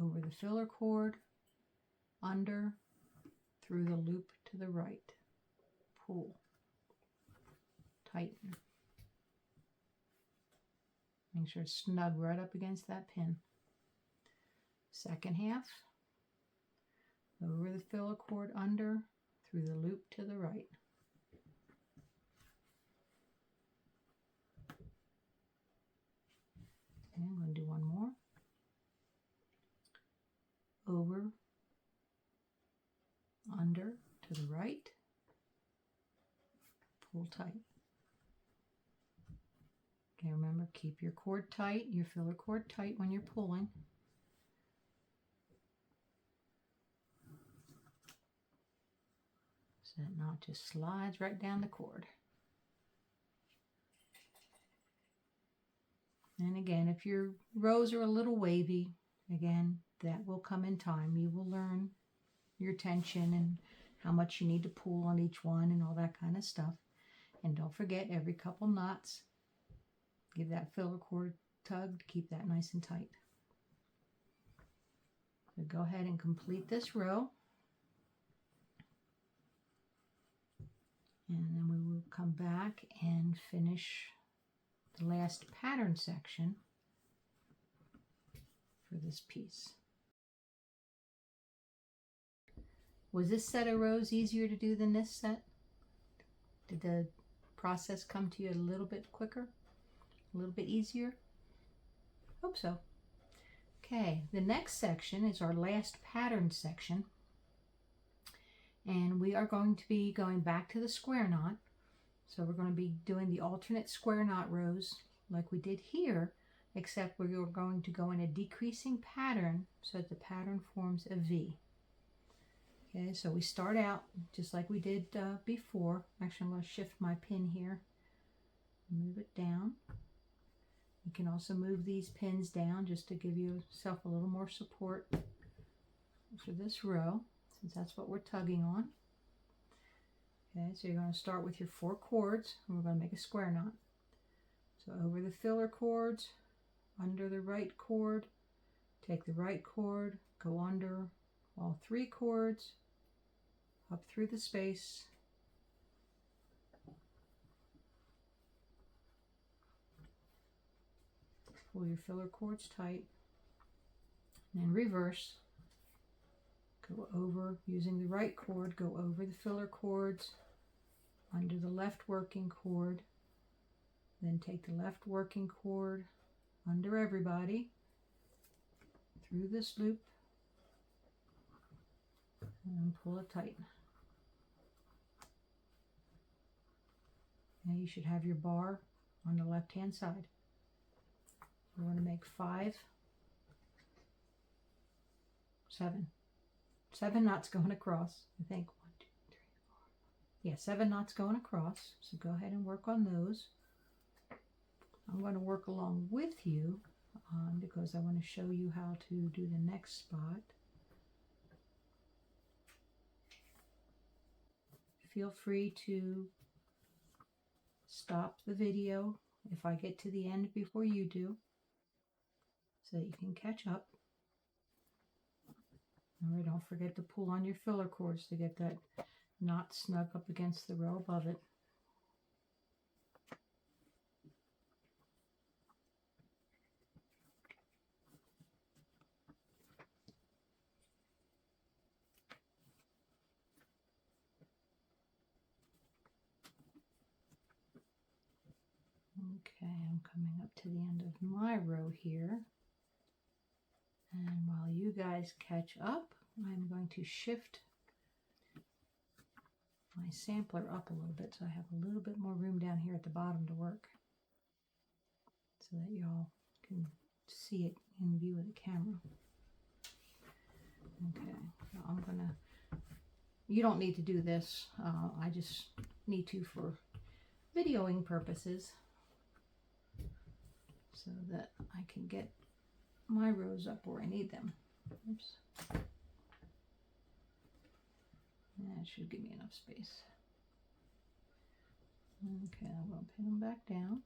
over the filler cord, under, through the loop to the right. Pull, tighten. Make sure it's snug right up against that pin. Second half, over the filler cord, under, through the loop to the right. And I'm going to do one more. Over, under, to the right. Pull tight. Okay, remember, keep your cord tight, your filler cord tight when you're pulling. So that knot just slides right down the cord. And again, if your rows are a little wavy, again, that will come in time. You will learn your tension and how much you need to pull on each one and all that kind of stuff. And don't forget, every couple knots, give that filler cord tug to keep that nice and tight. So go ahead and complete this row. And then we will come back and finish the last pattern section for this piece. Was this set of rows easier to do than this set? Did the process come to you a little bit quicker? A little bit easier? Hope so. Okay, the next section is our last pattern section. And we are going to be going back to the square knot. So we're going to be doing the alternate square knot rows like we did here, except we're going to go in a decreasing pattern so that the pattern forms a V. Okay, so we start out just like we did before. Actually, I'm going to shift my pin here, move it down. You can also move these pins down just to give yourself a little more support for this row, since that's what we're tugging on. Okay, so you're going to start with your 4 cords, and we're going to make a square knot. So over the filler cords, under the right cord, take the right cord, go under all 3 cords, up through the space, pull your filler cords tight, and then reverse. Go over, using the right cord, go over the filler cords, under the left working cord, then take the left working cord under everybody, through this loop, and pull it tight. Now you should have your bar on the left hand side. We're going to make 7 knots going across. I think 1, 2, 3, 4. Yeah, 7 knots going across. So go ahead and work on those. I'm going to work along with you because I want to show you how to do the next spot. Feel free to stop the video if I get to the end before you do, so that you can catch up. Alright, don't forget to pull on your filler cords to get that knot snug up against the row above it. Okay, I'm coming up to the end of my row here. And while you guys catch up, I'm going to shift my sampler up a little bit so I have a little bit more room down here at the bottom to work, so that y'all can see it in view of the camera. Okay, now I'm gonna, you don't need to do this, I just need to for videoing purposes, so that I can get my rows up where I need them. Oops. That should give me enough space. Okay, I'm going to pin them back down.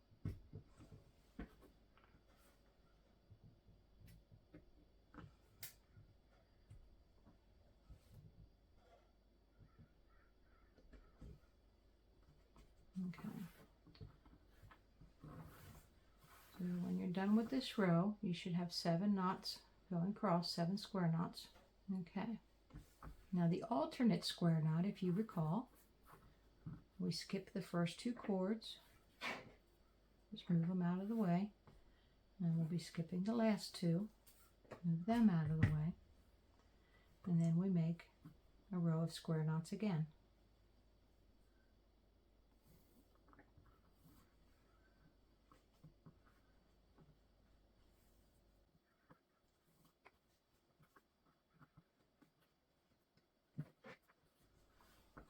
Okay. So when you're done with this row, you should have 7 knots going across, 7 square knots. Okay. Now the alternate square knot, if you recall, we skip the first 2 cords. Just move them out of the way. And we'll be skipping the last 2. Move them out of the way. And then we make a row of square knots again.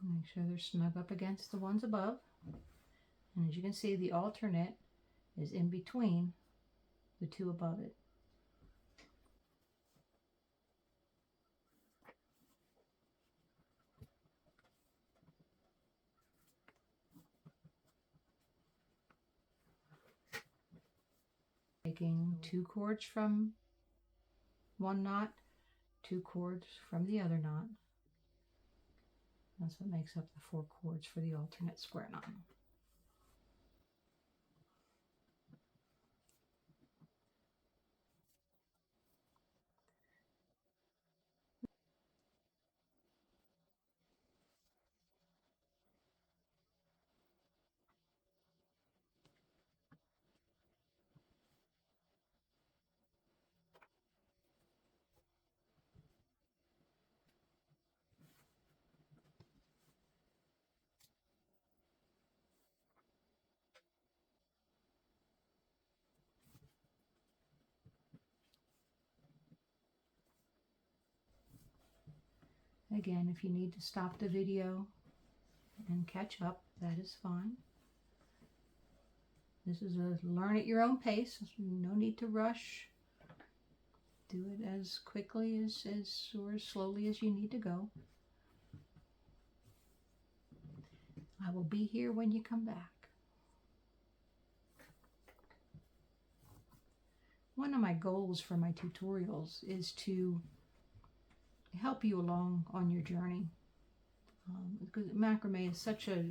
Make sure they're snug up against the ones above. And as you can see, the alternate is in between the 2 above it. Taking 2 cords from one knot, 2 cords from the other knot. That's what makes up the 4 cords for the alternate square knot. Again, if you need to stop the video and catch up, that is fine. This is a learn at your own pace. No need to rush. Do it as quickly or as slowly as you need to go. I will be here when you come back. One of my goals for my tutorials is to help you along on your journey. Because macrame is such at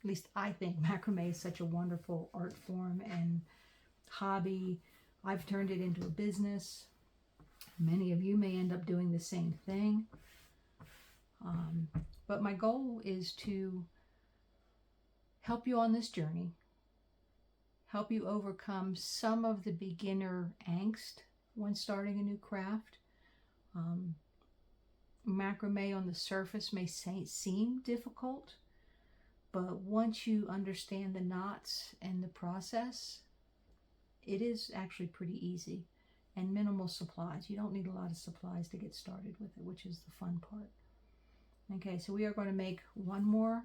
least I think macrame is such a wonderful art form and hobby. I've turned it into a business. Many of you may end up doing the same thing. But my goal is to help you on this journey, help you overcome some of the beginner angst when starting a new craft. Macrame on the surface may seem difficult, but once you understand the knots and the process, it is actually pretty easy and minimal supplies. You don't need a lot of supplies to get started with it, which is the fun part. Okay, so we are going to make one more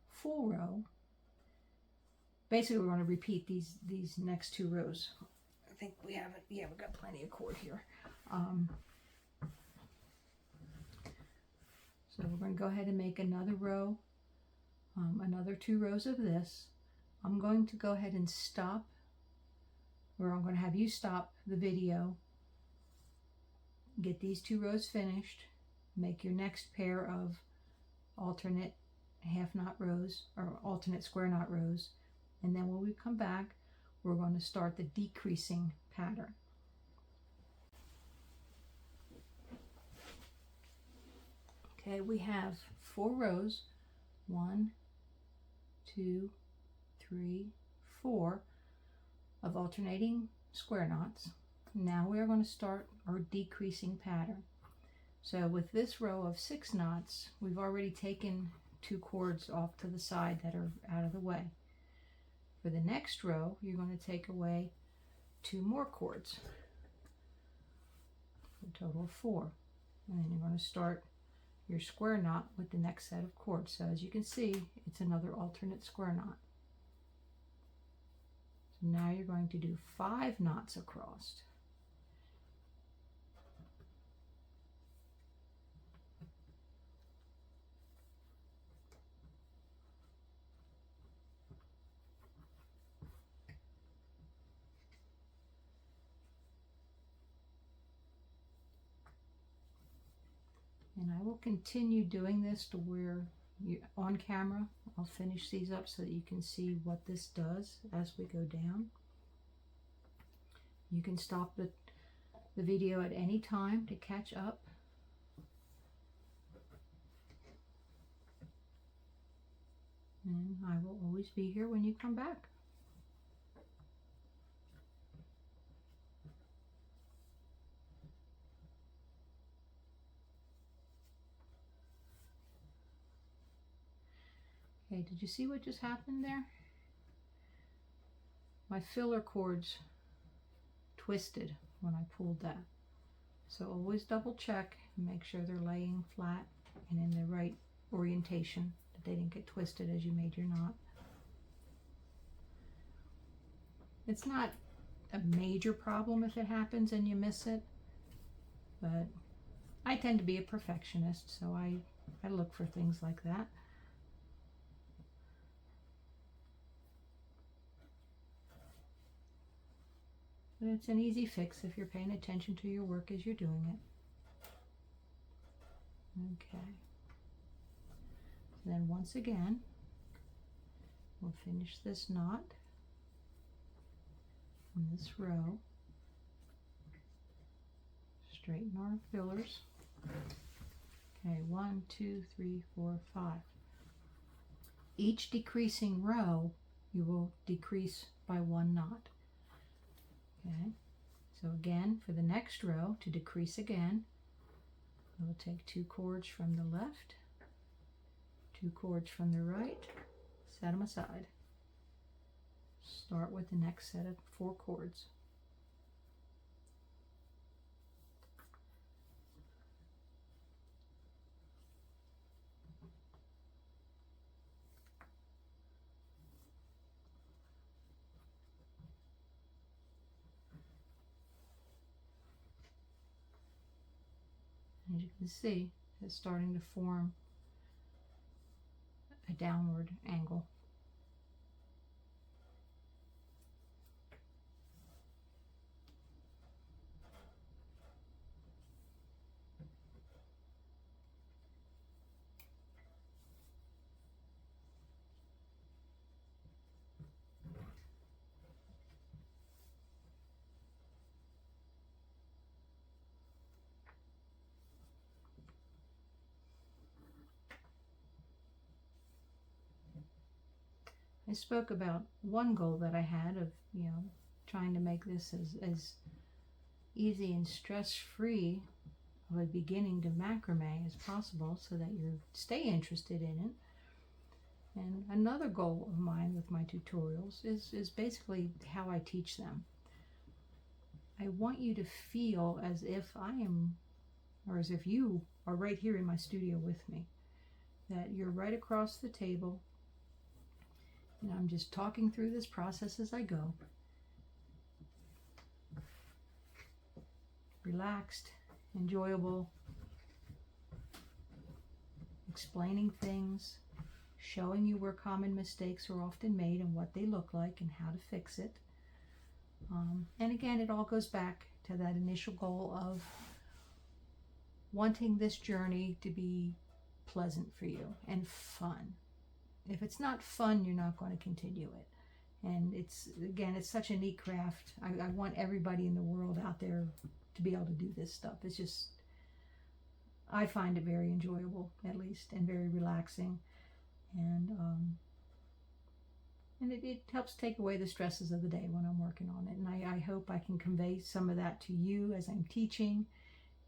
full row. Basically, we're going to repeat these next 2 rows. I think we have it. Yeah, we've got plenty of cord here. So we're going to go ahead and make another row, another 2 rows of this. I'm going to go ahead and stop, or I'm going to have you stop the video, get these 2 rows finished, make your next pair of alternate half knot rows or alternate square knot rows, and then when we come back, we're going to start the decreasing pattern. Okay, we have 4 rows, 1, 2, 3, 4 of alternating square knots. Now we are going to start our decreasing pattern. So with this row of 6 knots, we've already taken 2 cords off to the side that are out of the way. For the next row, you're going to take away 2 more cords, a total of 4. And then you're going to start your square knot with the next set of cords. So as you can see, it's another alternate square knot. So now you're going to do 5 knots across. And I will continue doing this to where on camera I'll finish these up so that you can see what this does as we go down. You can stop the video at any time to catch up. And I will always be here when you come back. Okay, did you see what just happened there? My filler cords twisted when I pulled that. So always double check and make sure they're laying flat and in the right orientation, that they didn't get twisted as you made your knot. It's not a major problem if it happens and you miss it, but I tend to be a perfectionist, so I look for things like that. But it's an easy fix if you're paying attention to your work as you're doing it. Okay. So then once again, we'll finish this knot in this row. Straighten our fillers. Okay, 1, 2, 3, 4, 5. Each decreasing row, you will decrease by 1 knot. Okay, so again, for the next row, to decrease again, we'll take 2 cords from the left, 2 cords from the right, set them aside. Start with the next set of 4 cords. As you can see, it's starting to form a downward angle. I spoke about one goal that I had of, trying to make this as easy and stress-free of a beginning to macrame as possible so that you stay interested in it. And another goal of mine with my tutorials is basically how I teach them. I want you to feel as if I am, or as if you are right here in my studio with me, that you're right across the table. And I'm just talking through this process as I go. Relaxed, enjoyable, explaining things, showing you where common mistakes are often made and what they look like and how to fix it. And again, it all goes back to that initial goal of wanting this journey to be pleasant for you and fun. If it's not fun, you're not going to continue it. And it's such a neat craft. I want everybody in the world out there to be able to do this stuff. It's just, I find it very enjoyable, at least, and very relaxing. And it helps take away the stresses of the day when I'm working on it. And I hope I can convey some of that to you as I'm teaching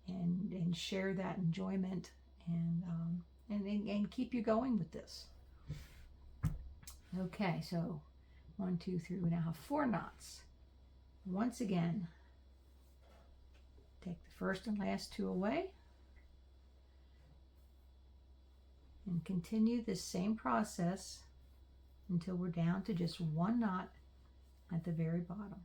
and share that enjoyment and keep you going with this. Okay, so 1, 2, 3, we now have 4 knots. Once again, take the first and last 2 away and continue this same process until we're down to just 1 knot at the very bottom.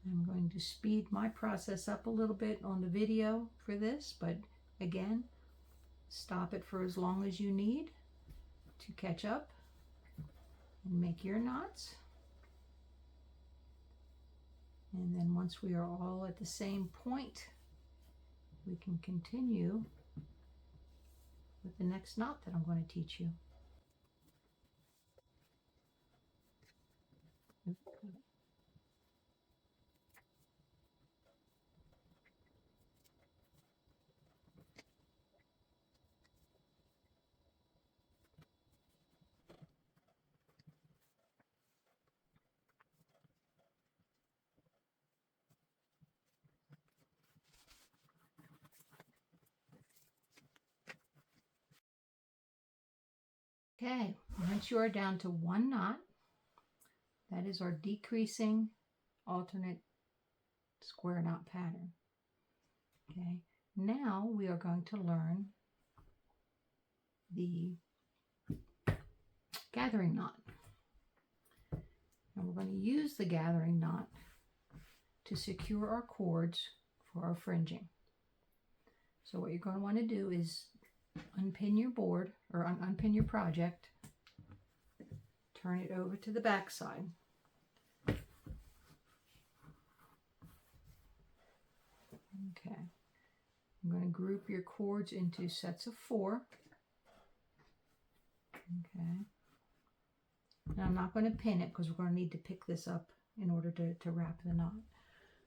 I'm going to speed my process up a little bit on the video for this, but again, stop it for as long as you need to catch up and make your knots. And then once we are all at the same point, we can continue with the next knot that I'm going to teach you. Okay, once you are down to 1 knot, that is our decreasing alternate square knot pattern. Okay, now we are going to learn the gathering knot. And we're going to use the gathering knot to secure our cords for our fringing. So what you're going to want to do is unpin your board or unpin your project, turn it over to the back side. Okay, I'm going to group your cords into sets of 4. Okay, now I'm not going to pin it because we're going to need to pick this up in order to wrap the knot.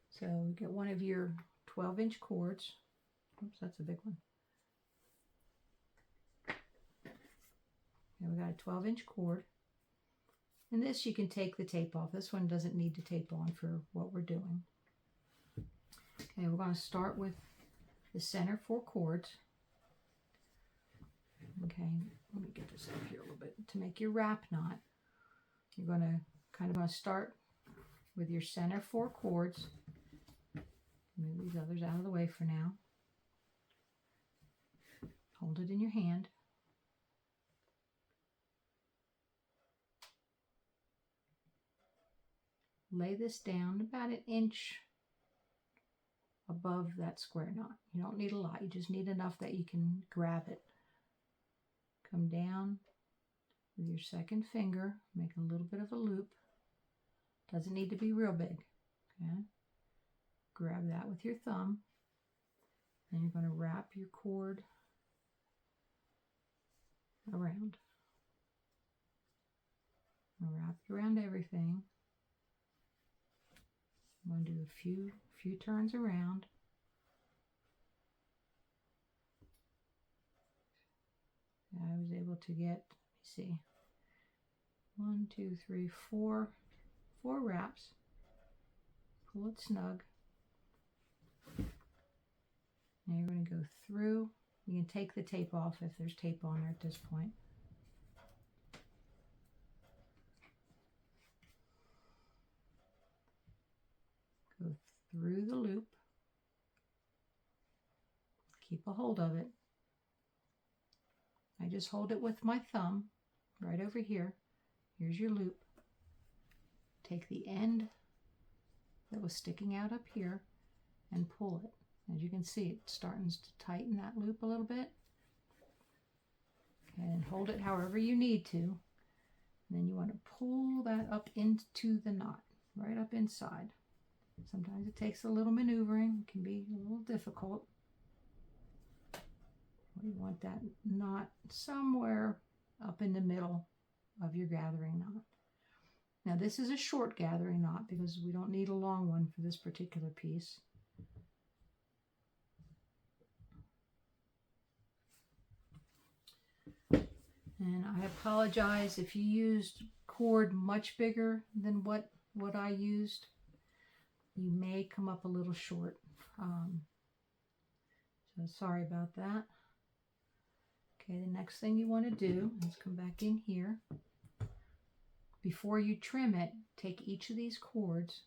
So get one of your 12-inch cords. Oops, that's a big one. Okay, we got a 12-inch cord. And this you can take the tape off. This one doesn't need to tape on for what we're doing. Okay, we're going to start with the center 4 cords. Okay, let me get this up here a little bit. To make your wrap knot, you're going to start with your center 4 cords. Move these others out of the way for now. Hold it in your hand. Lay this down about 1 inch above that square knot. You don't need a lot, you just need enough that you can grab it. Come down with your second finger, make a little bit of a loop. Doesn't need to be real big. Okay. Grab that with your thumb. Then you're going to wrap your cord around. Wrap it around everything. I'm going to do a few turns around. I was able to get, let me see, 1, 2, 3, 4 wraps. Pull it snug. Now you're going to go through. You can take the tape off if there's tape on there at this point. Go through the loop. Keep a hold of it. I just hold it with my thumb right over here. Here's your loop. Take the end that was sticking out up here and pull it. As you can see, it's starting to tighten that loop a little bit. Okay, and hold it however you need to. And then you want to pull that up into the knot, right up inside. Sometimes it takes a little maneuvering. It can be a little difficult. You want that knot somewhere up in the middle of your gathering knot. Now this is a short gathering knot because we don't need a long one for this particular piece. And I apologize if you used cord much bigger than what I used. You may come up a little short. So sorry about that. Okay, the next thing you want to do is come back in here. Before you trim it, take each of these cords,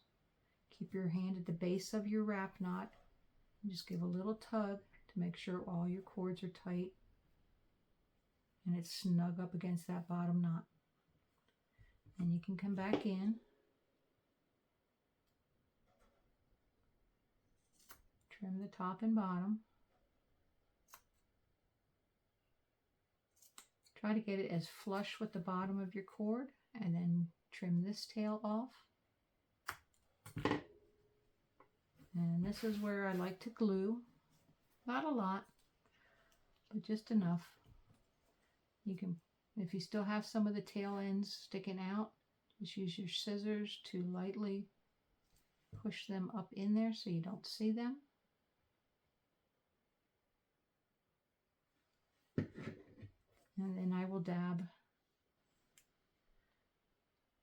keep your hand at the base of your wrap knot, and just give a little tug to make sure all your cords are tight and it's snug up against that bottom knot. And you can come back in, trim the top and bottom. Try to get it as flush with the bottom of your cord, and then trim this tail off. And this is where I like to glue. Not a lot, but just enough. You can, if you still have some of the tail ends sticking out, just use your scissors to lightly push them up in there so you don't see them. And then I will dab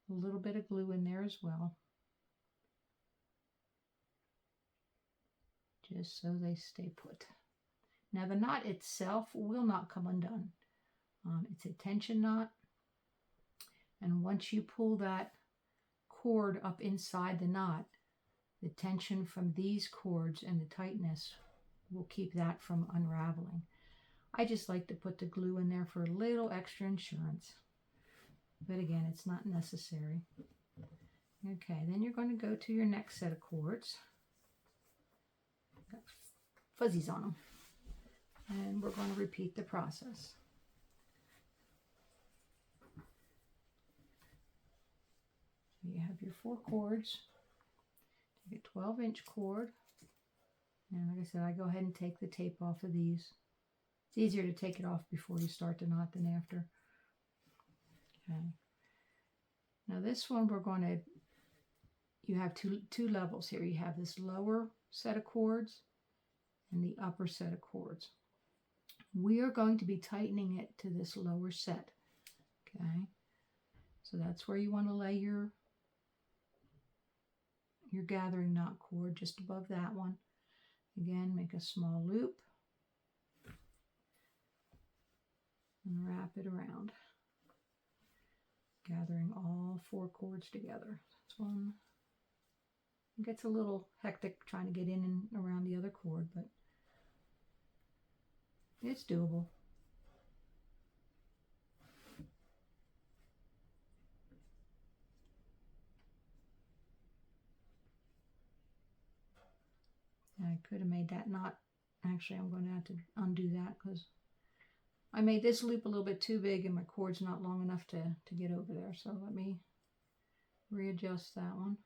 a little bit of glue in there as well, just so they stay put. Now the knot itself will not come undone. It's a tension knot, and once you pull that cord up inside the knot, the tension from these cords and the tightness will keep that from unraveling. I just like to put the glue in there for a little extra insurance. But again, it's not necessary. Okay, then you're going to go to your next set of cords. Got fuzzies on them. And we're going to repeat the process. So you have your 4 cords. Take a 12-inch cord. And like I said, I go ahead and take the tape off of these. It's easier to take it off before you start the knot than after. Okay. Now this one we're going to, you have two levels here. You have this lower set of cords and the upper set of cords. We are going to be tightening it to this lower set. Okay. So that's where you want to lay your gathering knot cord, just above that one. Again, make a small loop and wrap it around, gathering all 4 cords together. That's one. It gets a little hectic trying to get in and around the other cord, but it's doable. I could have made that knot. Actually, I'm going to have to undo that because I made this loop a little bit too big and my cord's not long enough to get over there. So let me readjust that one.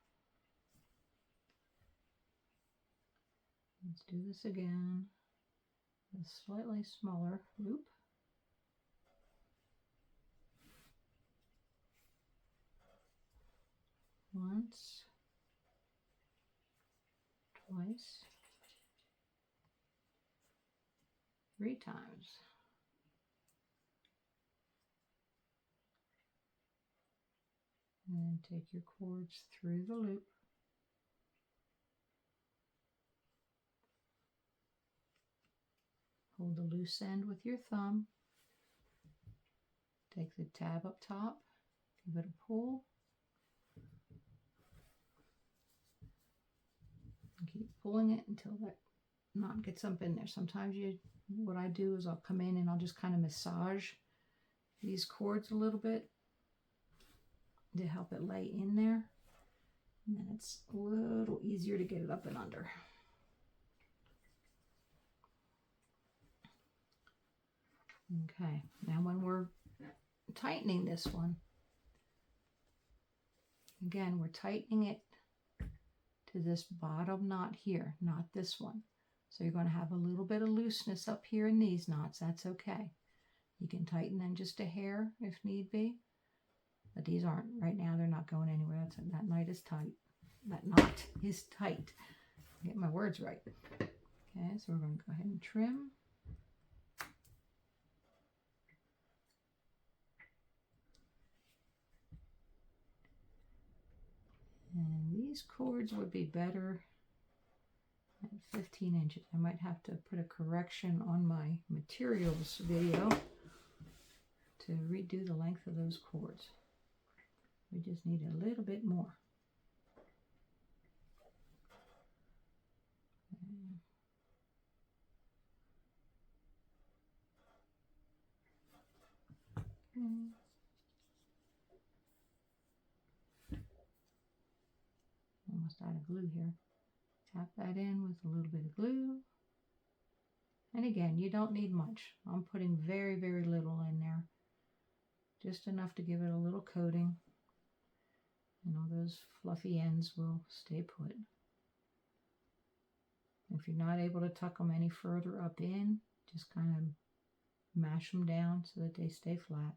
Let's do this again. A slightly smaller loop. Once, twice, 3 times. And then take your cords through the loop. Hold the loose end with your thumb. Take the tab up top, give it a pull. And keep pulling it until that knot gets up in there. Sometimes what I do is I'll come in and I'll just kind of massage these cords a little bit to help it lay in there. And then it's a little easier to get it up and under. Okay, now when we're tightening this one, again, we're tightening it to this bottom knot here, not this one. So you're going to have a little bit of looseness up here in these knots. That's okay. You can tighten them just a hair if need be. But these aren't, right now they're not going anywhere. That knot is tight. That knot is tight. Get my words right. Okay, so we're going to go ahead and trim. And these cords would be better at 15 inches. I might have to put a correction on my materials video to redo the length of those cords. We just need a little bit more. Okay. Almost out of glue here. Tap that in with a little bit of glue. And again, you don't need much. I'm putting very, very little in there. Just enough to give it a little coating. And all those fluffy ends will stay put. If you're not able to tuck them any further up in, just kind of mash them down so that they stay flat.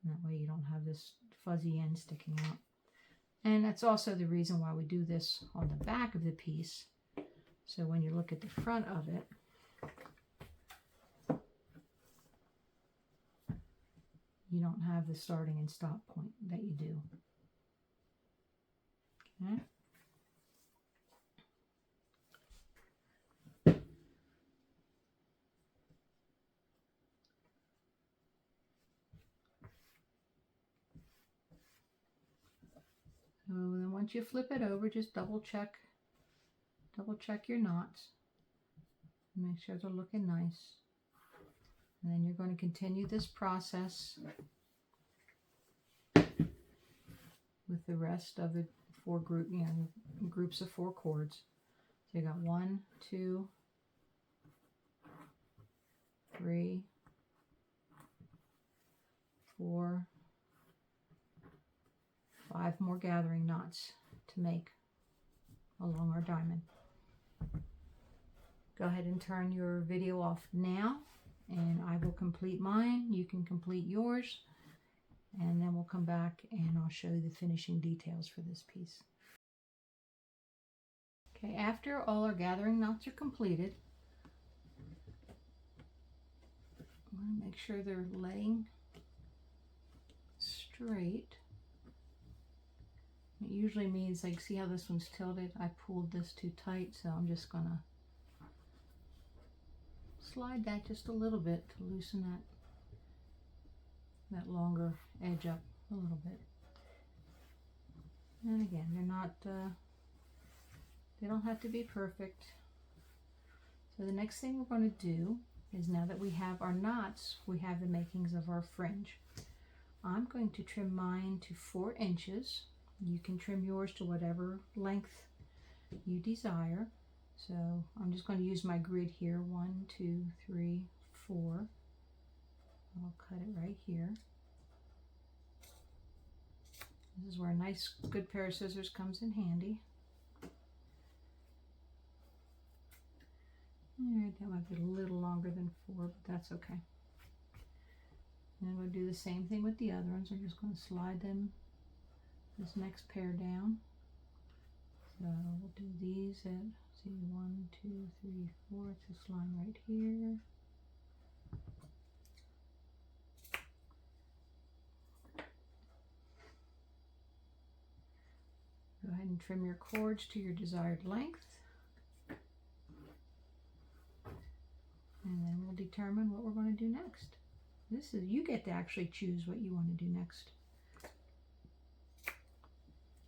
And that way you don't have this fuzzy end sticking out. And that's also the reason why we do this on the back of the piece. So when you look at the front of it, you don't have the starting and stop point that you do. Okay. So then once you flip it over, just double check your knots. Make sure they're looking nice. And then you're going to continue this process with the rest of the groups of 4 cords. So you got 1, 2, 3, 4, 5 more gathering knots to make along our diamond. Go ahead and turn your video off now, and I will complete mine. You can complete yours, and then we'll come back and I'll show you the finishing details for this piece. Okay, after all our gathering knots are completed, I'm going to make sure they're laying straight. It usually means, like, see how this one's tilted? I pulled this too tight, so I'm just going to slide that just a little bit to loosen that longer edge up a little bit. And again, they're not, they don't have to be perfect. So the next thing we're going to do is, now that we have our knots, we have the makings of our fringe. I'm going to trim mine to 4 inches. You can trim yours to whatever length you desire. So I'm just going to use my grid here. 1, 2, 3, 4. I'll cut it right here. This is where a nice, good pair of scissors comes in handy. Alright, that might be a little longer than 4, but that's okay. And I'm going to do the same thing with the other ones. I'm just going to slide them, this next pair, down. So we'll do these at, see, 1, 2, 3, 4. It's this line right here. Go ahead and trim your cords to your desired length. And then we'll determine what we're going to do next. This is, you get to actually choose what you want to do next.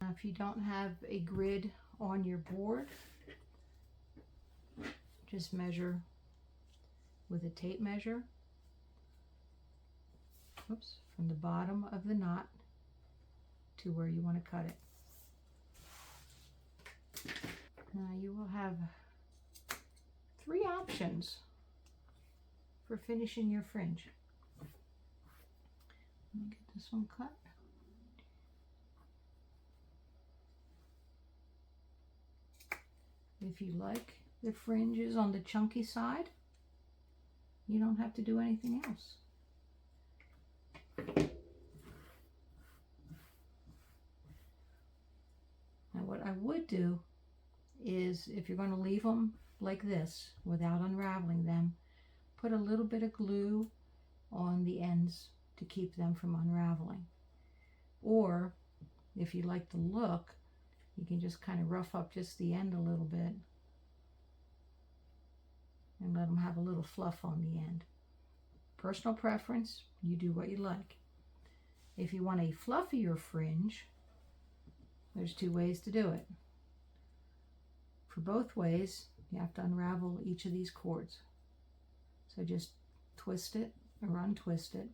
Now, if you don't have a grid on your board, just measure with a tape measure. Oops, from the bottom of the knot to where you want to cut it. Now you will have 3 options for finishing your fringe. Let me get this one cut. If you like the fringes on the chunky side, you don't have to do anything else. Now what I would do is, if you're going to leave them like this without unraveling them, put a little bit of glue on the ends to keep them from unraveling. Or if you like the look, you can just kind of rough up just the end a little bit and let them have a little fluff on the end. Personal preference, you do what you like. If you want a fluffier fringe, there's 2 ways to do it. For both ways, you have to unravel each of these cords. So just twist it or untwist it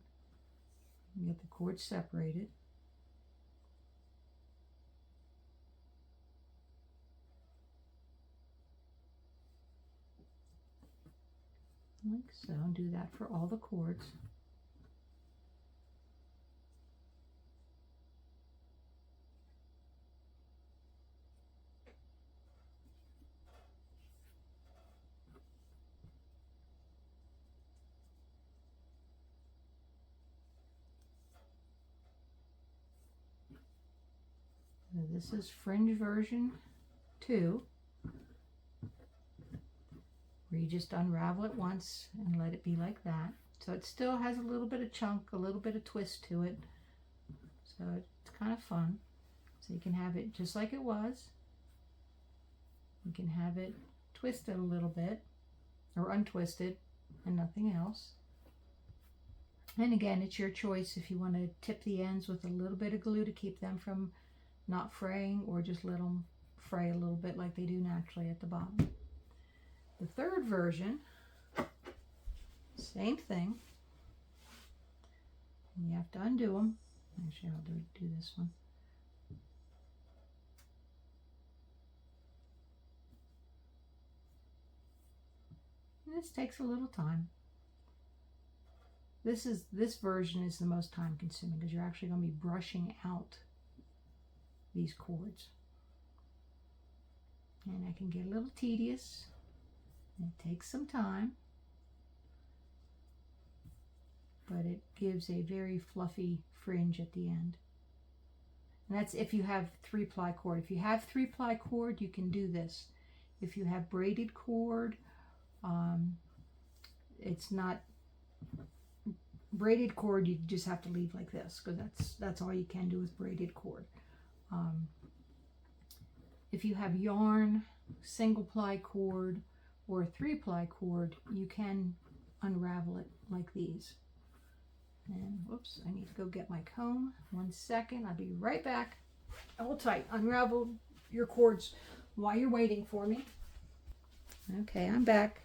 and get the cords separated. Like so, and do that for all the cords. So this is fringe version 2. Where you just unravel it once and let it be like that. So it still has a little bit of chunk, a little bit of twist to it. So it's kind of fun. So you can have it just like it was. You can have it twisted a little bit or untwisted and nothing else. And again, it's your choice if you want to tip the ends with a little bit of glue to keep them from not fraying, or just let them fray a little bit like they do naturally at the bottom. The third version, same thing. You have to undo them. Actually, I'll do this one. And this takes a little time. This version is the most time consuming because you're actually going to be brushing out these cords. And it can get a little tedious. It takes some time, but it gives a very fluffy fringe at the end. And that's if you have 3-ply cord. If you have 3-ply cord, you can do this. If you have braided cord, it's not braided cord. You just have to leave like this because that's all you can do with braided cord. If you have yarn, 1-ply cord, or a 3-ply cord, you can unravel it like these. And whoops, I need to go get my comb. 1 second, I'll be right back. Hold tight. Unravel your cords while you're waiting for me. Okay, I'm back.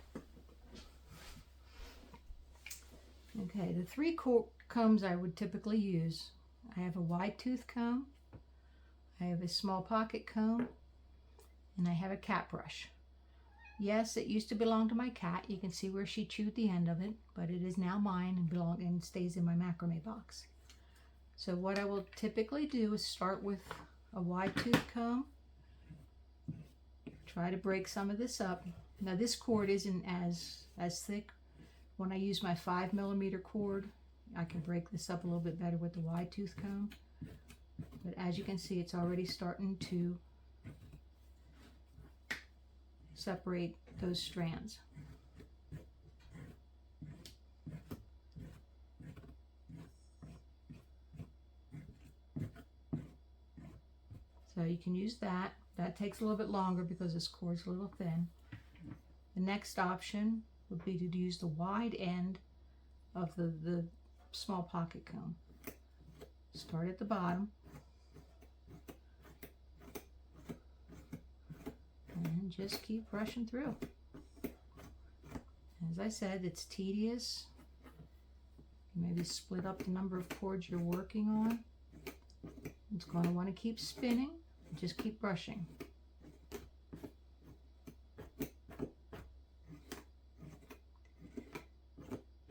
Okay, the 3 combs I would typically use. I have a wide tooth comb, I have a small pocket comb, and I have a cat brush. Yes, it used to belong to my cat. You can see where she chewed the end of it, but it is now mine and stays in my macrame box. So what I will typically do is start with a wide tooth comb. Try to break some of this up. Now this cord isn't as thick. When I use my 5mm cord, I can break this up a little bit better with the wide tooth comb. But as you can see, it's already starting to separate those strands. So you can use that. That takes a little bit longer because this cord's a little thin. The next option would be to use the wide end of the small pocket comb. Start at the bottom and just keep brushing through. As I said, it's tedious. Maybe split up the number of cords you're working on. It's going to want to keep spinning. Just keep brushing.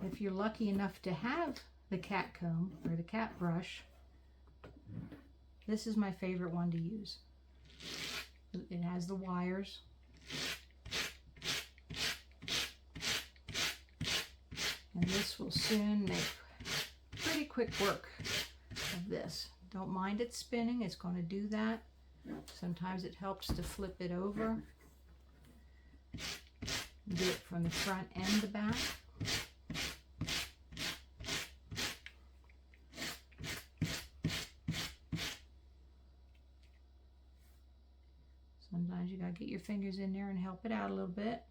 If you're lucky enough to have the cat comb or the cat brush, this is my favorite one to use. It has the wires. And this will soon make pretty quick work of this. Don't mind it spinning, it's going to do that. Sometimes it helps to flip it over. Do it from the front and the back. Sometimes you gotta get your fingers in there and help it out a little bit.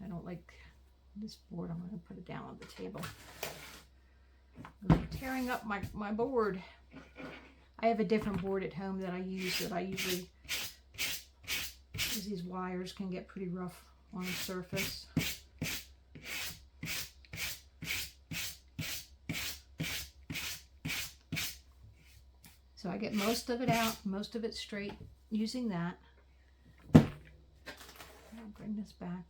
I don't like this board. I'm gonna put it down on the table. I'm tearing up my board. I have a different board at home that I use that I usually, because these wires can get pretty rough on the surface. So I get most of it out, most of it straight using that. I'll bring this back.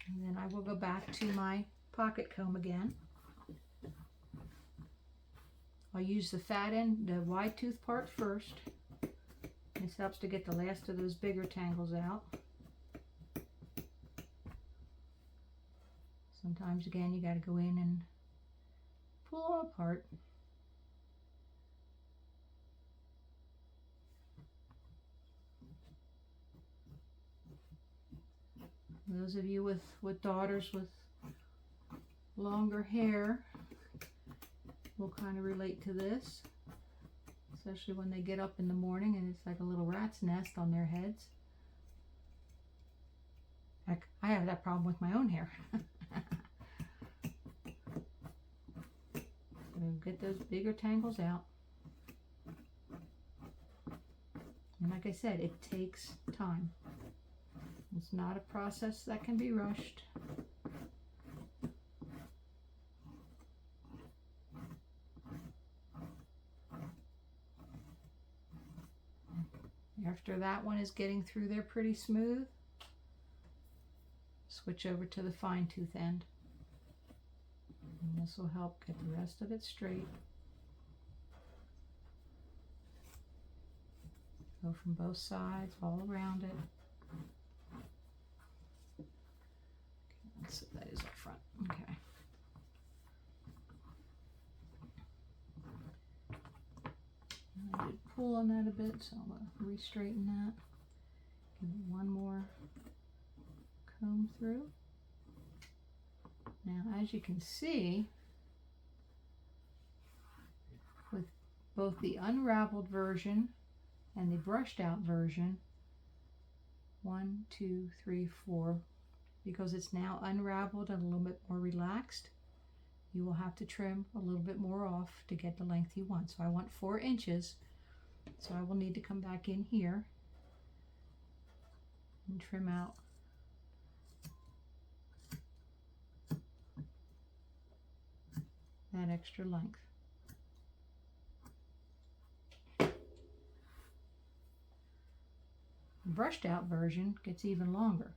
And then I will go back to my pocket comb again. I'll use the fat end, the wide tooth part first. This helps to get the last of those bigger tangles out. Sometimes again you got to go in and pull apart. Those of you with daughters with longer hair will kind of relate to this, especially when they get up in the morning and it's like a little rat's nest on their heads. Heck, I have that problem with my own hair. Get those bigger tangles out. And like I said, it takes time. It's not a process that can be rushed. After that one is getting through there pretty smooth, switch over to the fine tooth end. And this will help get the rest of it straight. Go from both sides, all around it. Okay, so that is up front. Okay. I did pull on that a bit, so I'm going to re-straighten that. Give it one more comb through. Now, as you can see, with both the unraveled version and the brushed out version, 1, 2, 3, 4, because it's now unraveled and a little bit more relaxed, you will have to trim a little bit more off to get the length you want. So I want 4 inches, so I will need to come back in here and trim out that extra length. The brushed out version gets even longer.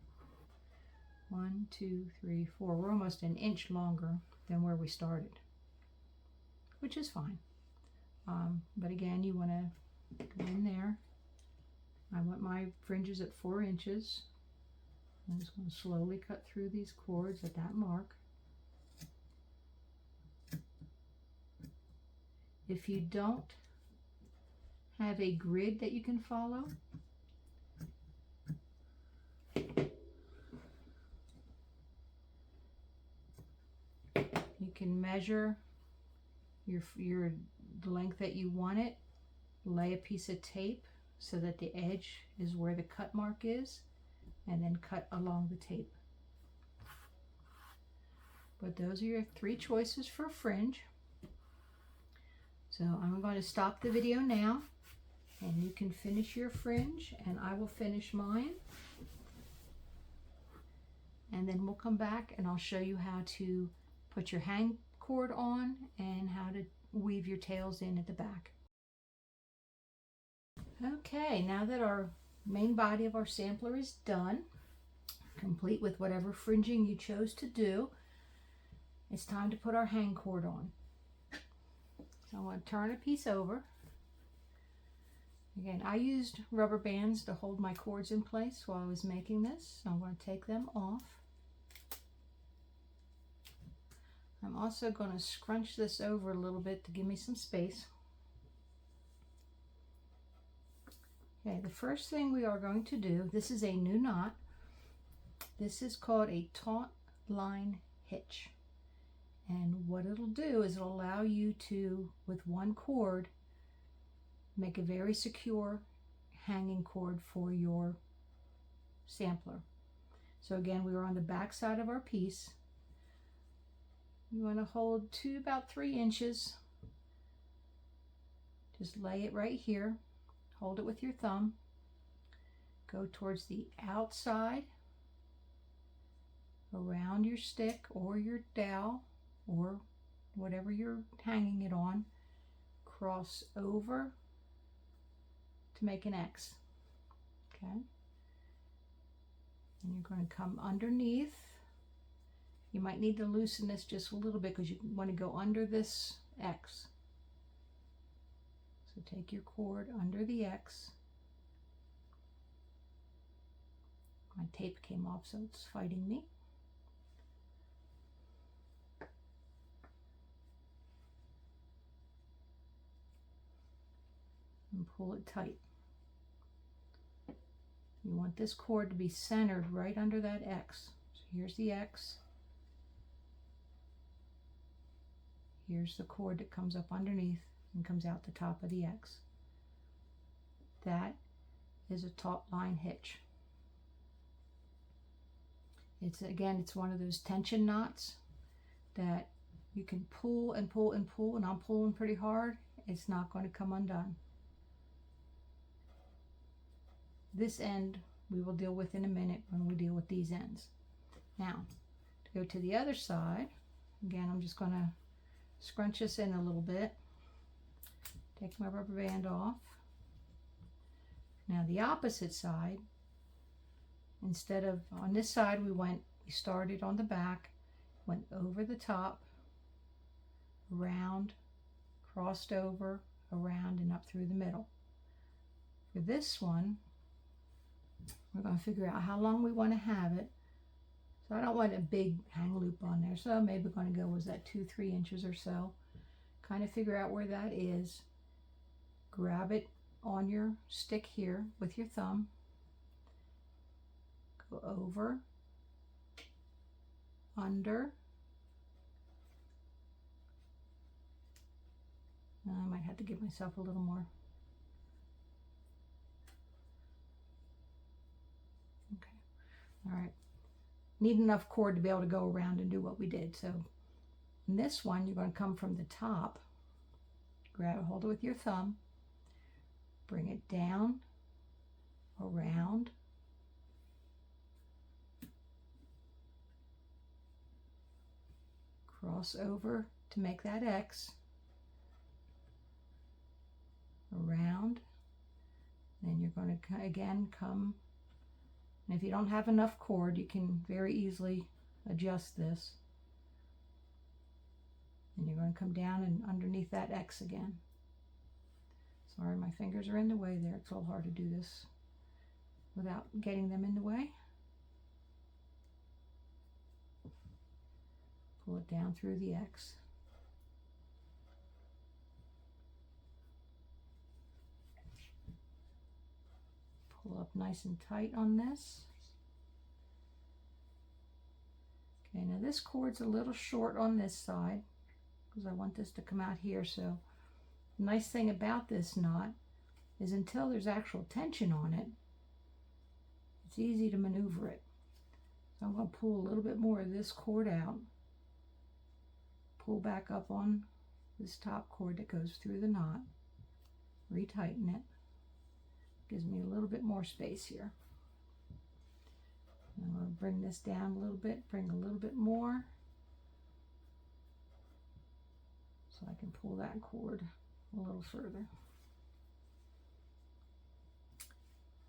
1, 2, 3, 4. We're almost an inch longer than where we started, which is fine. But again, you want to go in there. I want my fringes at 4 inches. I'm just going to slowly cut through these cords at that mark. If you don't have a grid that you can follow, you can measure the length that you want it, lay a piece of tape so that the edge is where the cut mark is, and then cut along the tape. But those are your 3 choices for a fringe. So I'm going to stop the video now, and you can finish your fringe and I will finish mine. and then we'll come back and I'll show you how to put your hang cord on and how to weave your tails in at the back. Okay, now that our main body of our sampler is done, complete with whatever fringing you chose to do, it's time to put our hang cord on. So I'm going to turn a piece over. Again, I used rubber bands to hold my cords in place while I was making this. So I'm going to take them off. I'm also going to scrunch this over a little bit to give me some space. Okay, the first thing we are going to do, this is a new knot. This is called a taut line hitch. And what it'll do is it'll allow you to, with one cord, make a very secure hanging cord for your sampler. So again, we were on the back side of our piece. You want to hold to about 3 inches. Just lay it right here. Hold it with your thumb. Go towards the outside, around your stick or your dowel or whatever you're hanging it on. Cross over to make an X. Okay. And you're going to come underneath. You might need to loosen this just a little bit because you want to go under this X. So take your cord under the X. My tape came off, so it's fighting me. And pull it tight. You want this cord to be centered right under that X. So here's the X. Here's the cord that comes up underneath and comes out the top of the X. That is a taut line hitch. It's one of those tension knots that you can pull and pull and pull, and I'm pulling pretty hard. It's not going to come undone. This end we will deal with in a minute when we deal with these ends. Now, to go to the other side, again, I'm just going to scrunch this in a little bit. Take my rubber band off. Now the opposite side, instead of on this side we started on the back, went over the top, around, crossed over, around, and up through the middle. For this one, we're going to figure out how long we want to have it. So I don't want a big hang loop on there, so maybe we're going to go, was that 2-3 inches or so? Kind of figure out where that is. Grab it on your stick here with your thumb. Go over, under. I might have to give myself a little more. Okay, all right. Need enough cord to be able to go around and do what we did. So in this one, you're going to come from the top, hold it with your thumb, bring it down, around, cross over to make that X, around, then you're going to again come. And if you don't have enough cord, you can very easily adjust this. And you're going to come down and underneath that X again. Sorry, my fingers are in the way there. It's a little hard to do this without getting them in the way. Pull it down through the X. Pull up nice and tight on this. Okay, now this cord's a little short on this side because I want this to come out here. So the nice thing about this knot is until there's actual tension on it, it's easy to maneuver it. So I'm going to pull a little bit more of this cord out, pull back up on this top cord that goes through the knot, retighten it. Gives me a little bit more space here. I'm going to bring this down a little bit, bring a little bit more, so I can pull that cord a little further.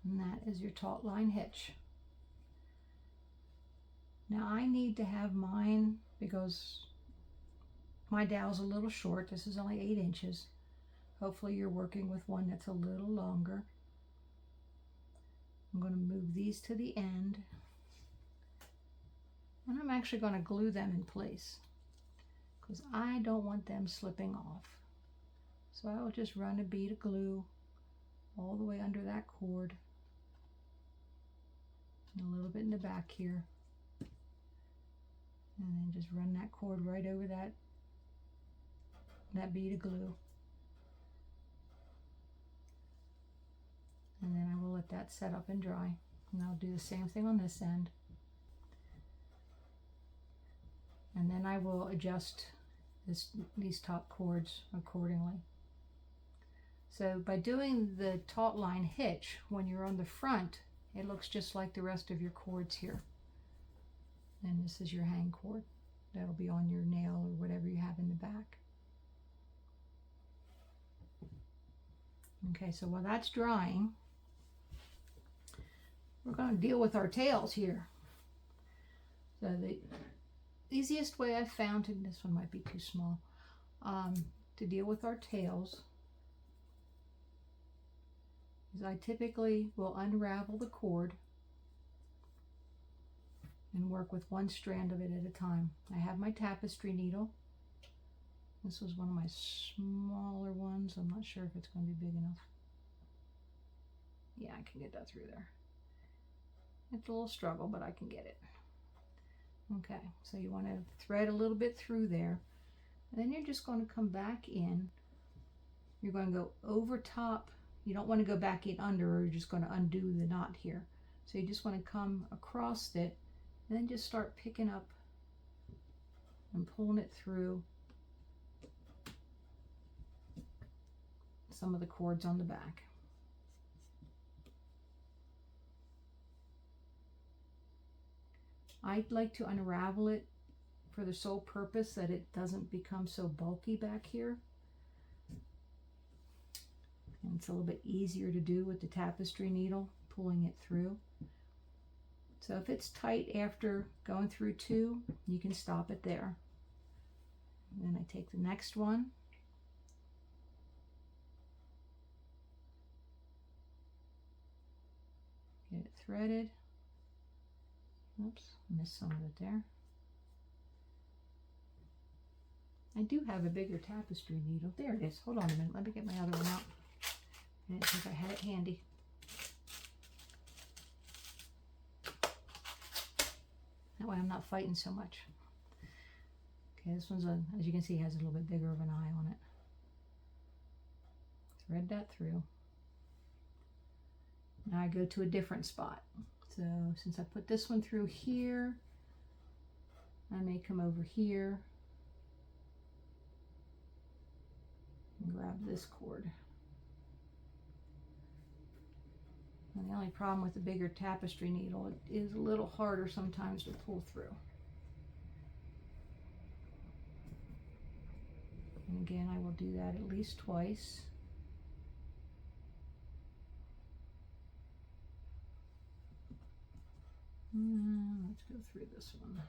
And that is your taut line hitch. Now I need to have mine, because my dowel's a little short. This is only 8 inches. Hopefully you're working with one that's a little longer. I'm going to move these to the end. And I'm actually going to glue them in place, because I don't want them slipping off. So I will just run a bead of glue all the way under that cord, and a little bit in the back here, and then just run that cord right over that bead of glue, and then I will let that set up and dry, and I'll do the same thing on this end, and then I will adjust these top cords accordingly. So by doing the taut line hitch, when you're on the front, it looks just like the rest of your cords here. And this is your hang cord. That'll be on your nail or whatever you have in the back. Okay, so while that's drying, we're going to deal with our tails here. So the easiest way I've found, and this one might be too small, to deal with our tails is I typically will unravel the cord and work with one strand of it at a time. I have my tapestry needle. This was one of my smaller ones. I'm not sure if it's going to be big enough. Yeah, I can get that through there. It's a little struggle, but I can get it. Okay, so you want to thread a little bit through there. And then you're just going to come back in. You're going to go over top. You don't want to go back in under, or you're just going to undo the knot here. So you just want to come across it and then just start picking up and pulling it through some of the cords on the back. I'd like to unravel it for the sole purpose that it doesn't become so bulky back here. And it's a little bit easier to do with the tapestry needle, pulling it through. So if it's tight after going through 2, you can stop it there. And then I take the next one. Get it threaded. Oops, missed some of it there. I do have a bigger tapestry needle. There it is. Hold on a minute. Let me get my other one out. I didn't think I had it handy. That way I'm not fighting so much. Okay, this one's, as you can see, has a little bit bigger of an eye on it. Thread that through. Now I go to a different spot. So since I put this one through here, I may come over here and grab this cord. And the only problem with the bigger tapestry needle, it is a little harder sometimes to pull through. And again, I will do that at least twice. Let's go through this one.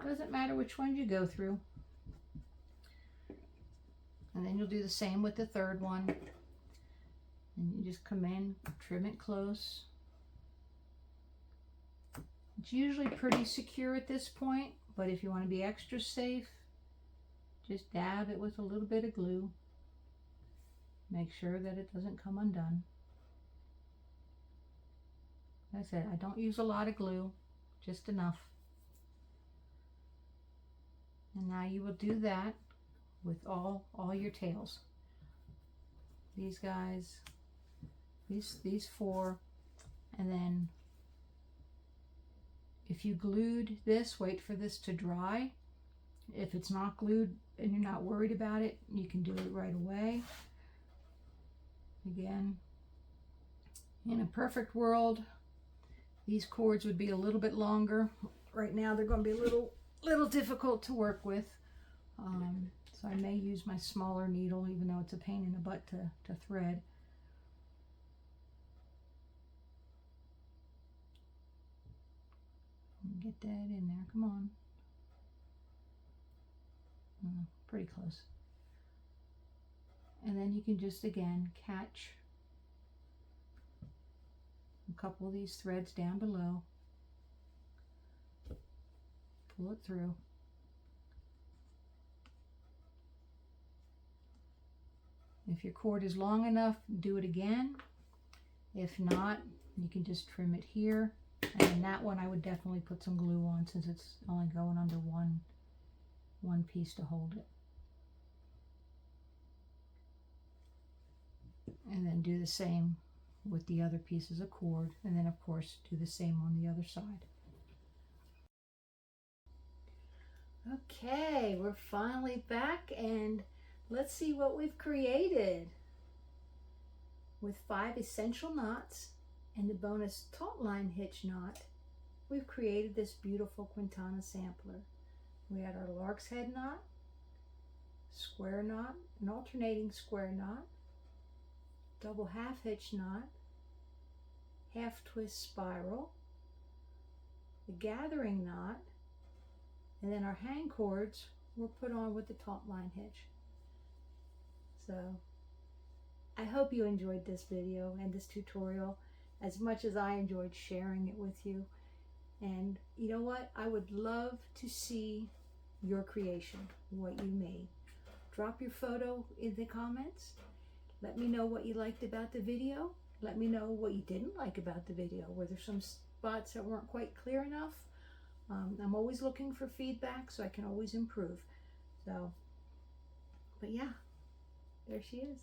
Doesn't matter which one you go through. And then you'll do the same with the third one. And you just come in, trim it close. It's usually pretty secure at this point, but if you want to be extra safe, just dab it with a little bit of glue. Make sure that it doesn't come undone. Like I said, I don't use a lot of glue, just enough. And now you will do that with all your tails. These guys, these 4, and then if you glued this, wait for this to dry, If it's not glued and you're not worried about it, you can do it right away. Again, in a perfect world, these cords would be a little bit longer. Right now they're going to be a little difficult to work with. So I may use my smaller needle, even though it's a pain in the butt to thread. Get that in there, come on. Pretty close. And then you can just, again, catch a couple of these threads down below. Pull it through. If your cord is long enough, do it again. If not, you can just trim it here. And in that one, I would definitely put some glue on, since it's only going under one piece to hold it. And then do the same with the other pieces of cord, and then of course do the same on the other side. Okay, we're finally back, and let's see what we've created. With 5 essential knots and the bonus taut line hitch knot, we've created this beautiful Quintina sampler. We had our lark's head knot, square knot, an alternating square knot, double half hitch knot, half twist spiral, the gathering knot, and then our hang cords were put on with the taut line hitch. So I hope you enjoyed this video and this tutorial as much as I enjoyed sharing it with you. And you know what? I would love to see your creation, what you made. Drop your photo in the comments. Let me know what you liked about the video. Let me know what you didn't like about the video. Were there some spots that weren't quite clear enough? I'm always looking for feedback, so I can always improve. So, but yeah, there she is.